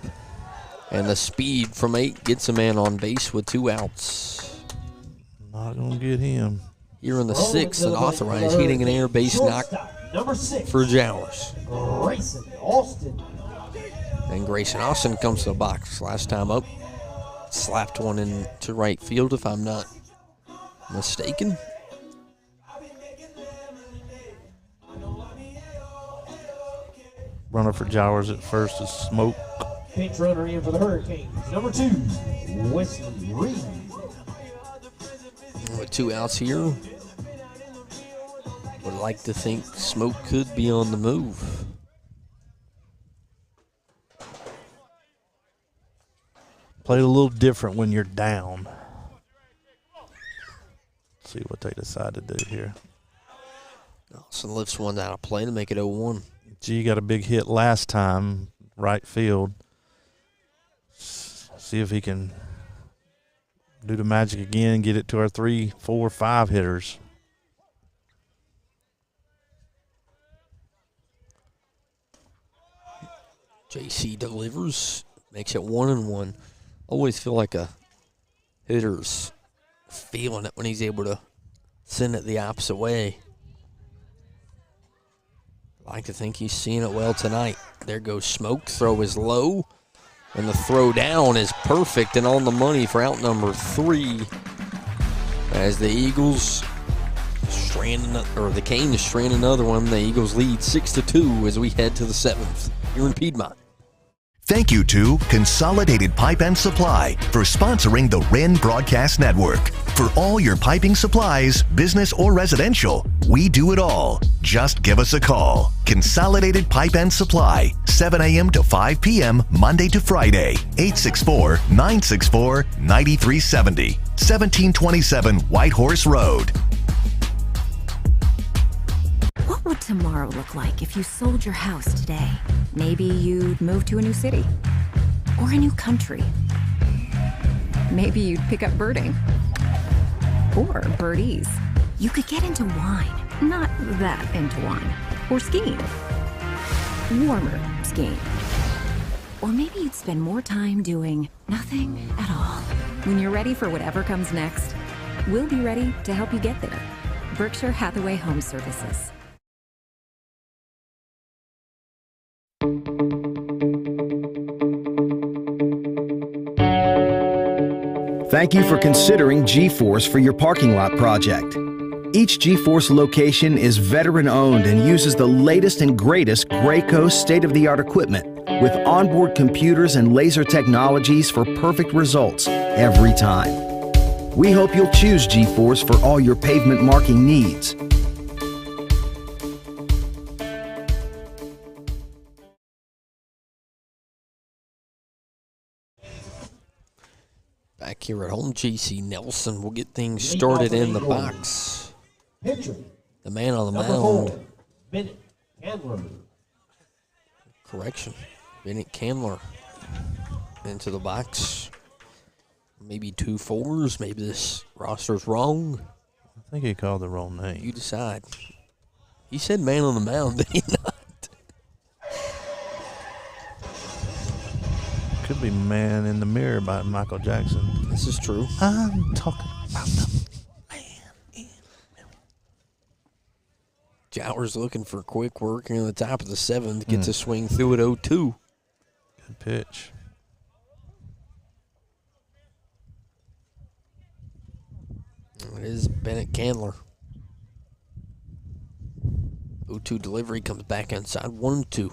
And the speed from 8 gets a man on base with 2 outs. Not going to get him. Here in the 6th, an authorized hitting an air base knock for Jowers. Grayson Austin. And Grayson Austin comes to the box. Last time up, slapped one into right field, if I'm not mistaken. Runner for Jowers at first is Smoke. Pinch runner in for the Hurricanes, number 2, Wesley Reed. With 2 outs here, would like to think Smoke could be on the move. Played a little different when you're down. Let's see what they decide to do here. Nelson lifts one out of play to make it 0-1. G got a big hit last time, right field. See if he can do the magic again, get it to our 3, 4, 5 hitters. JC delivers, makes it 1-1. Always feel like a hitter's feeling it when he's able to send it the opposite way. I like to think he's seeing it well tonight. There goes Smoke. Throw is low. And the throw down is perfect and on the money for out number 3. As the Eagles the Canes strand another one. The Eagles lead 6-2 as we head to the 7th here in Piedmont. Thank you to Consolidated Pipe and Supply for sponsoring the Wren Broadcast Network. For all your piping supplies, business or residential, we do it all. Just give us a call. Consolidated Pipe and Supply, 7 a.m. to 5 p.m. Monday to Friday, 864-964-9370, 1727 White Horse Road. What would tomorrow look like if you sold your house today? Maybe you'd move to a new city or a new country. Maybe you'd pick up birding or birdies. You could get into wine, not that into wine, or skiing, warmer skiing. Or maybe you'd spend more time doing nothing at all. When you're ready for whatever comes next, we'll be ready to help you get there. Berkshire Hathaway Home Services. Thank you for considering G-Force for your parking lot project. Each G-Force location is veteran-owned and uses the latest and greatest Graco state-of-the-art equipment with onboard computers and laser technologies for perfect results every time. We hope you'll choose G-Force for all your pavement marking needs. Back here at home, J.C. Nelson will get things started in the box. The man on the mound. Bennett Candler. Correction. Bennett Candler into the box. Maybe 2 4s. Maybe this roster's wrong. I think he called the wrong name. You decide. He said man on the mound, did he not? Could be Man in the Mirror by Michael Jackson. This is true. I'm talking about the man. Jowers looking for quick work in the top of the 7th. Gets a swing through at 0-2. Good pitch. It is Bennett Candler. 0-2 delivery comes back inside 1-2.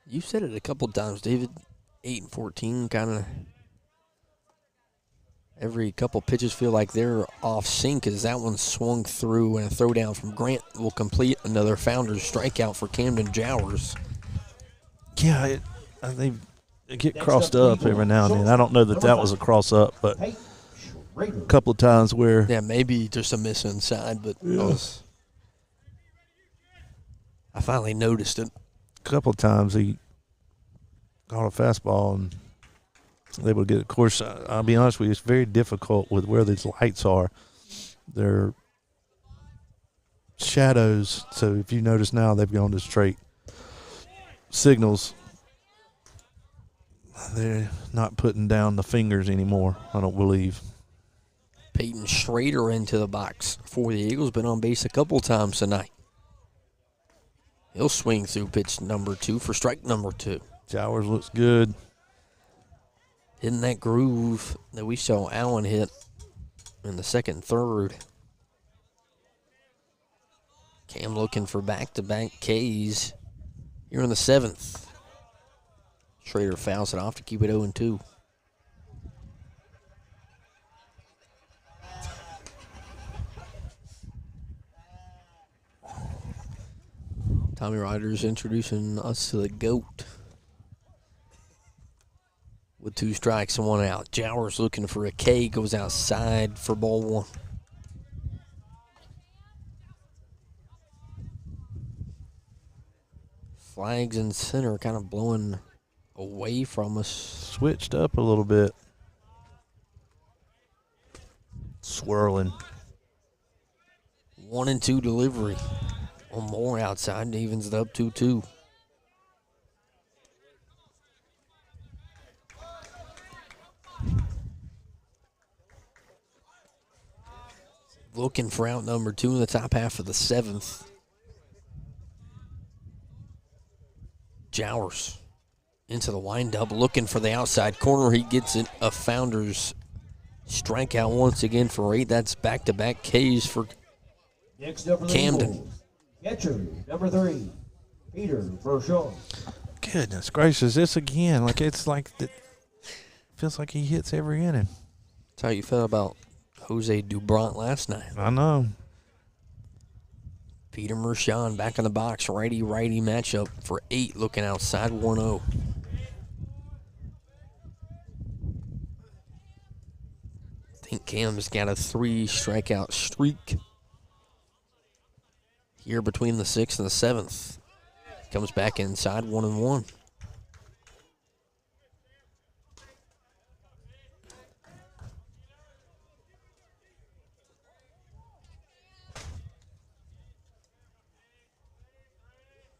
You said it a couple times, David. 8 and 14, kind of. Every couple pitches feel like they're off sync as that one swung through, and a throw down from Grant will complete another Founders strikeout for Camden Jowers. Yeah, I think they get crossed up every now and then. I don't know that was a cross up, but a couple of times where. Yeah, maybe just a miss inside, but I finally noticed it. A couple of times he caught a fastball and able to get it. Of course, I'll be honest with you, it's very difficult with where these lights are. They're shadows, so if you notice now, they've gone to straight signals. They're not putting down the fingers anymore, I don't believe. Peyton Schrader into the box for the Eagles. Been on base a couple times tonight. He'll swing through pitch number 2 for strike number 2. Jowers looks good. Hitting that groove that we saw Allen hit in the 2nd and 3rd. Cam looking for back-to-back Ks here in the 7th. Schrader fouls it off to keep it 0-2. Tommy Ryder's introducing us to the GOAT. With 2 strikes and 1 out. Jowers looking for a K, goes outside for ball 1. Flags in center kind of blowing away from us. Switched up a little bit. Swirling. 1-2 delivery. One more outside, evens it up 2-2. Looking for out number 2 in the top half of the 7th. Jowers into the windup, looking for the outside corner. He gets it. A Founders strikeout once again for 8. That's back-to-back Ks for Camden. Catcher, number 3, Peter Vershaw. Goodness gracious, this again. It's like feels like he hits every inning. That's how you felt about Jose Dubront last night. I know. Peter Mershon back in the box. Righty-righty matchup for 8, looking outside 1-0. I think Cam's got a 3 strikeout streak here between the 6th and the 7th. Comes back inside 1-1.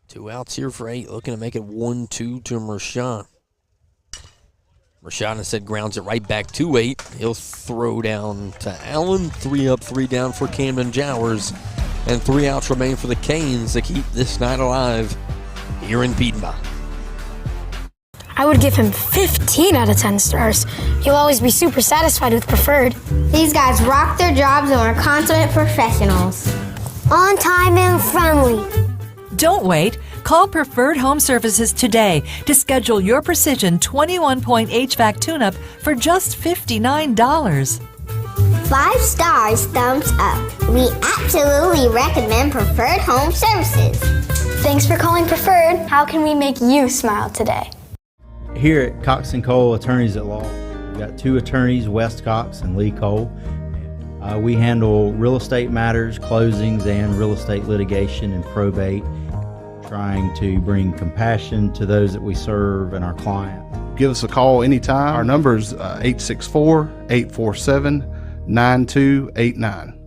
Two outs here for 8, looking to make it 1-2 to Mershon. Mershon instead grounds it right back to 8. He'll throw down to Allen. 3 up, 3 down for Camden Jowers. and 3 outs remain for the Canes to keep this night alive here in Piedmont. I would give him 15 out of 10 stars. He'll always be super satisfied with preferred. These guys rock their jobs and are consummate professionals. On time and friendly. Don't wait. Call Preferred Home Services today to schedule your Precision 21-point HVAC tune-up for just $59. 5 stars, thumbs up. We absolutely recommend Preferred Home Services. Thanks for calling Preferred. How can we make you smile today? Here at Cox & Cole Attorneys at Law, we've got 2 attorneys, West Cox and Lee Cole. We handle real estate matters, closings, and real estate litigation and probate, trying to bring compassion to those that we serve and our client. Give us a call anytime. Our number is 864-847-9289.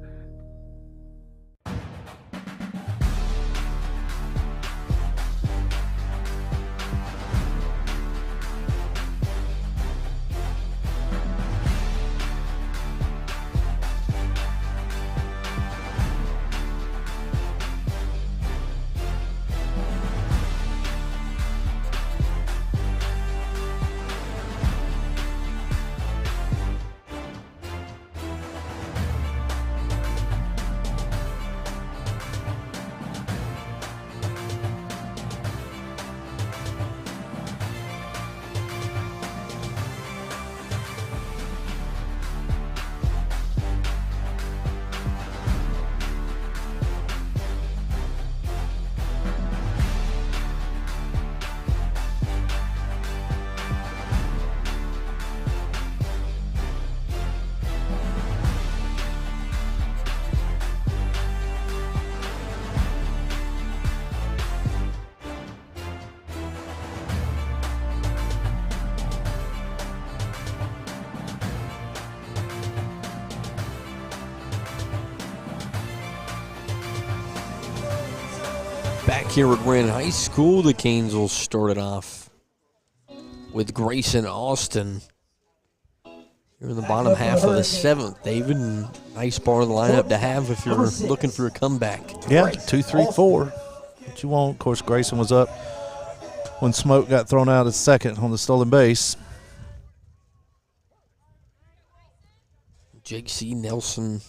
Back here at Wren High School, the Canes will start it off with Grayson Austin. Here in the bottom half of the 7th, David. Nice part of the lineup to have if you're looking for a comeback. Yeah, 2, 3, 4. What you want. Of course, Grayson was up when Smoke got thrown out at second on the stolen base. J.C. Nelson.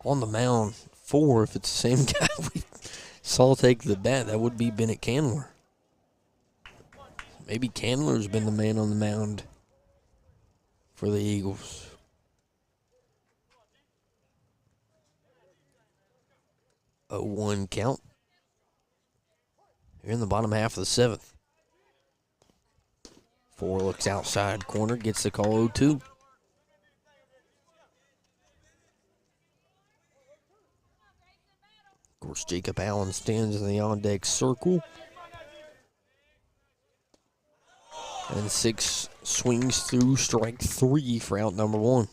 On the mound, 4, if it's the same guy we saw take the bat, that would be Bennett Candler. Maybe Candler's been the man on the mound for the Eagles. A 1 count. Here in the bottom half of the 7th. 4 looks outside corner, gets the call 0-2. Of course, Jacob Allen stands in the on-deck circle. And 6 swings through strike 3 for out number 1.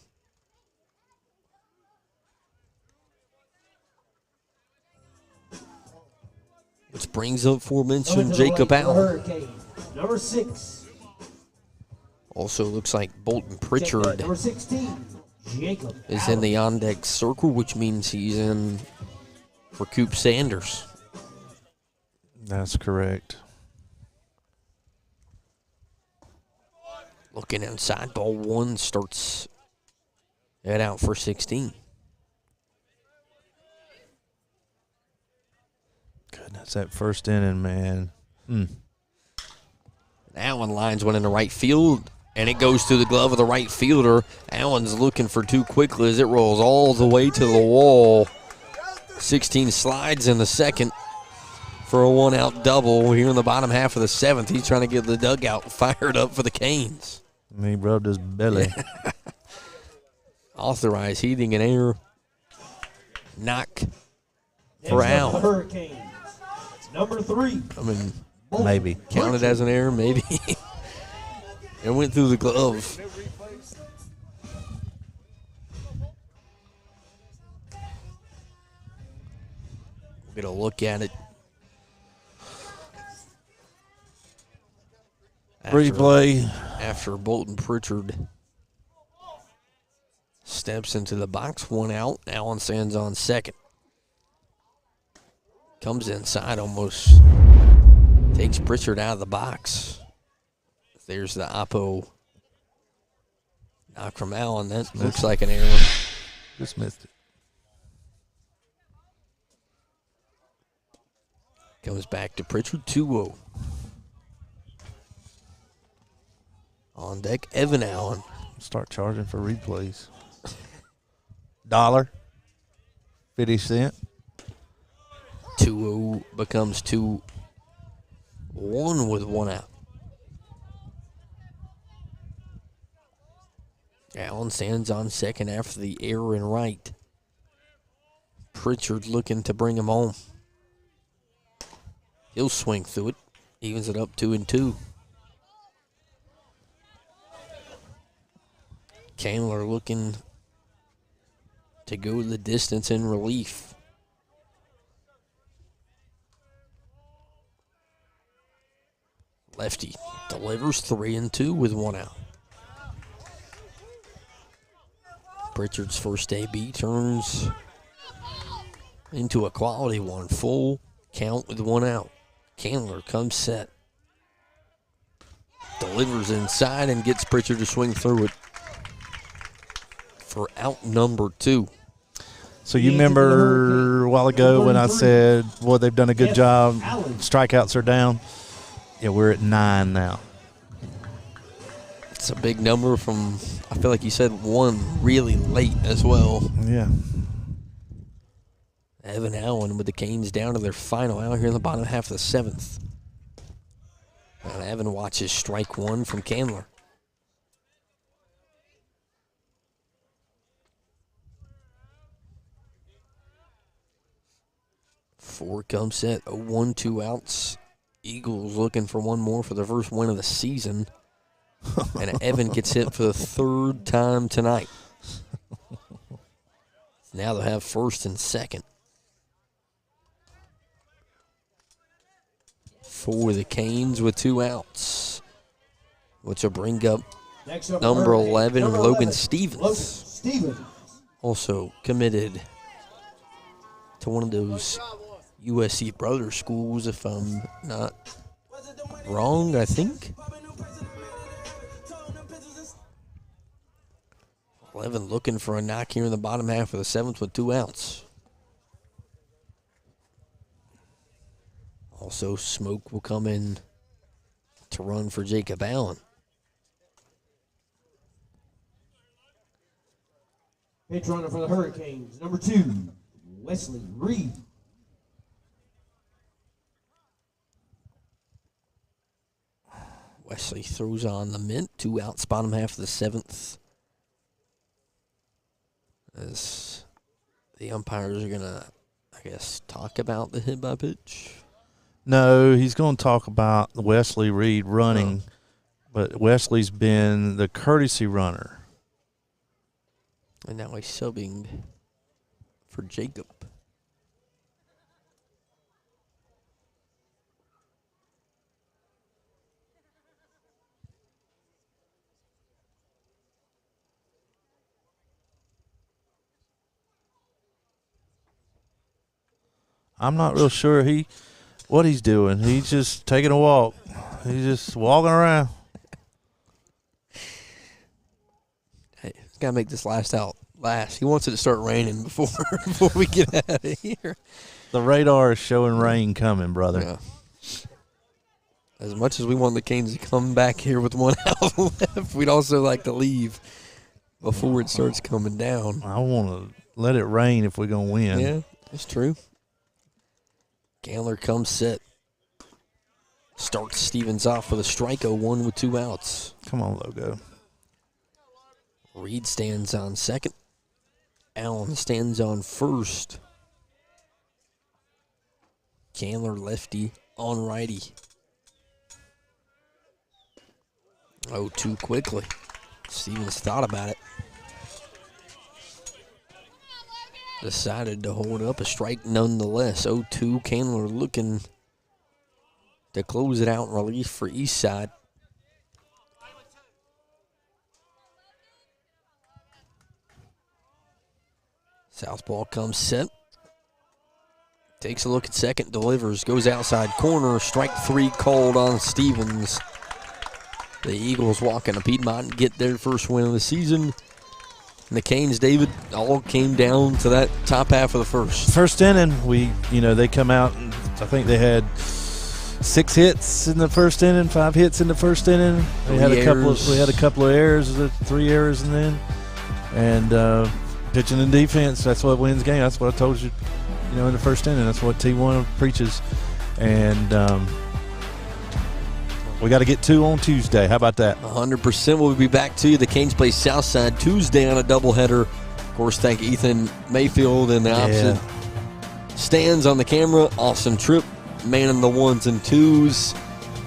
Which brings up aforementioned Jacob Allen. Number 6. Also looks like Bolton Pritchard Number 16. Jacob is in the on-deck circle, which means he's in for Coop Sanders. That's correct. Looking outside, ball 1 starts head out for 16. Goodness, that first inning, man. Allen lines one in the right field, and it goes through the glove of the right fielder. Allen's looking for too quickly as it rolls all the way to the wall. 16 slides in the second for a 1-out double here in the bottom half of the 7th. He's trying to get the dugout fired up for the Canes. He rubbed his belly. Authorized heating and air. Knock for Allen. Hurricanes. Number 3. Maybe. Counted as an error, maybe. It went through the glove. We'll get a look at it. Replay. After Bolton Pritchard steps into the box, 1 out. Allen stands on second. Comes inside, almost takes Pritchard out of the box. There's the oppo knock from Allen. That looks like an error. Just missed it. Comes back to Pritchard, 2-0. On deck, Evan Allen. Start charging for replays. $1.50. 2-0 becomes 2-1 with 1 out. Allen stands on second after the error in right. Pritchard looking to bring him home. He'll swing through it. Evens it up 2-2. Candler looking to go the distance in relief. Lefty delivers 3-2 with 1 out. Pritchard's first AB turns into a quality one. Full count with 1 out. Candler comes set. Delivers inside and gets Pritchard to swing through it for out number 2. So you remember a while ago when I said, well, they've done a good job. Strikeouts are down. Yeah, we're at 9 now. It's a big number from, I feel like you said, 1 really late as well. Yeah. Evan Allen with the Canes down to their final out here in the bottom half of the 7th. And Evan watches strike 1 from Candler. Four comes set, 0-1, 2 outs. Eagles looking for 1 more for their first win of the season. And Evan gets hit for the 3rd time tonight. Now they'll have first and second. For the Canes with 2 outs, which will bring up number 11, Logan Stevens. Also committed to one of those USC brother schools, if I'm not wrong, I think. 11 looking for a knock here in the bottom half of the 7th with 2 outs. Also, Smoke will come in to run for Jacob Allen. Pitch runner for the Hurricanes, number 2, Wesley Reed. Wesley throws on the mint, 2 outs, bottom half of the 7th. As the umpires are going to, I guess, talk about the hit by pitch. No, he's going to talk about Wesley Reed running, but Wesley's been the courtesy runner. And now he's subbing for Jacob. I'm not real sure what he's doing. He's just taking a walk. He's just walking around. Hey, he's got to make this last out last. He wants it to start raining before we get out of here. The radar is showing rain coming, brother. Yeah. As much as we want the Canes to come back here with 1 out left, we'd also like to leave before it starts coming down. I want to let it rain if we're going to win. Yeah, that's true. Candler comes set. Starts Stevens off with a strike, 0-1 with 2 outs. Come on, Logo. Reed stands on second. Allen stands on first. Candler lefty on righty. 0-2 quickly. Stevens thought about it. Decided to hold up a strike nonetheless. 0-2. Candler looking to close it out in relief for Eastside. Southpaw comes set. Takes a look at second, delivers, goes outside corner, strike 3 called on Stevens. The Eagles walk into Piedmont and get their first win of the season. And the Canes, David, all came down to that top half of the first. First inning, they come out, and I think they had 6 hits in the first inning, 5 hits in the first inning. We had a couple of errors, 3 errors in the end. And pitching and defense, that's what wins game. That's what I told you, in the first inning. That's what T1 preaches. And we got to get 2 on Tuesday. How about that? 100%. We'll be back to you. The Canes play Southside Tuesday on a doubleheader. Of course, thank Ethan Mayfield in the opposite stands on the camera. Awesome Tripp, manning the 1s and 2s.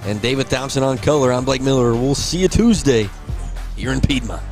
And David Thompson on color. I'm Blake Miller. We'll see you Tuesday here in Piedmont.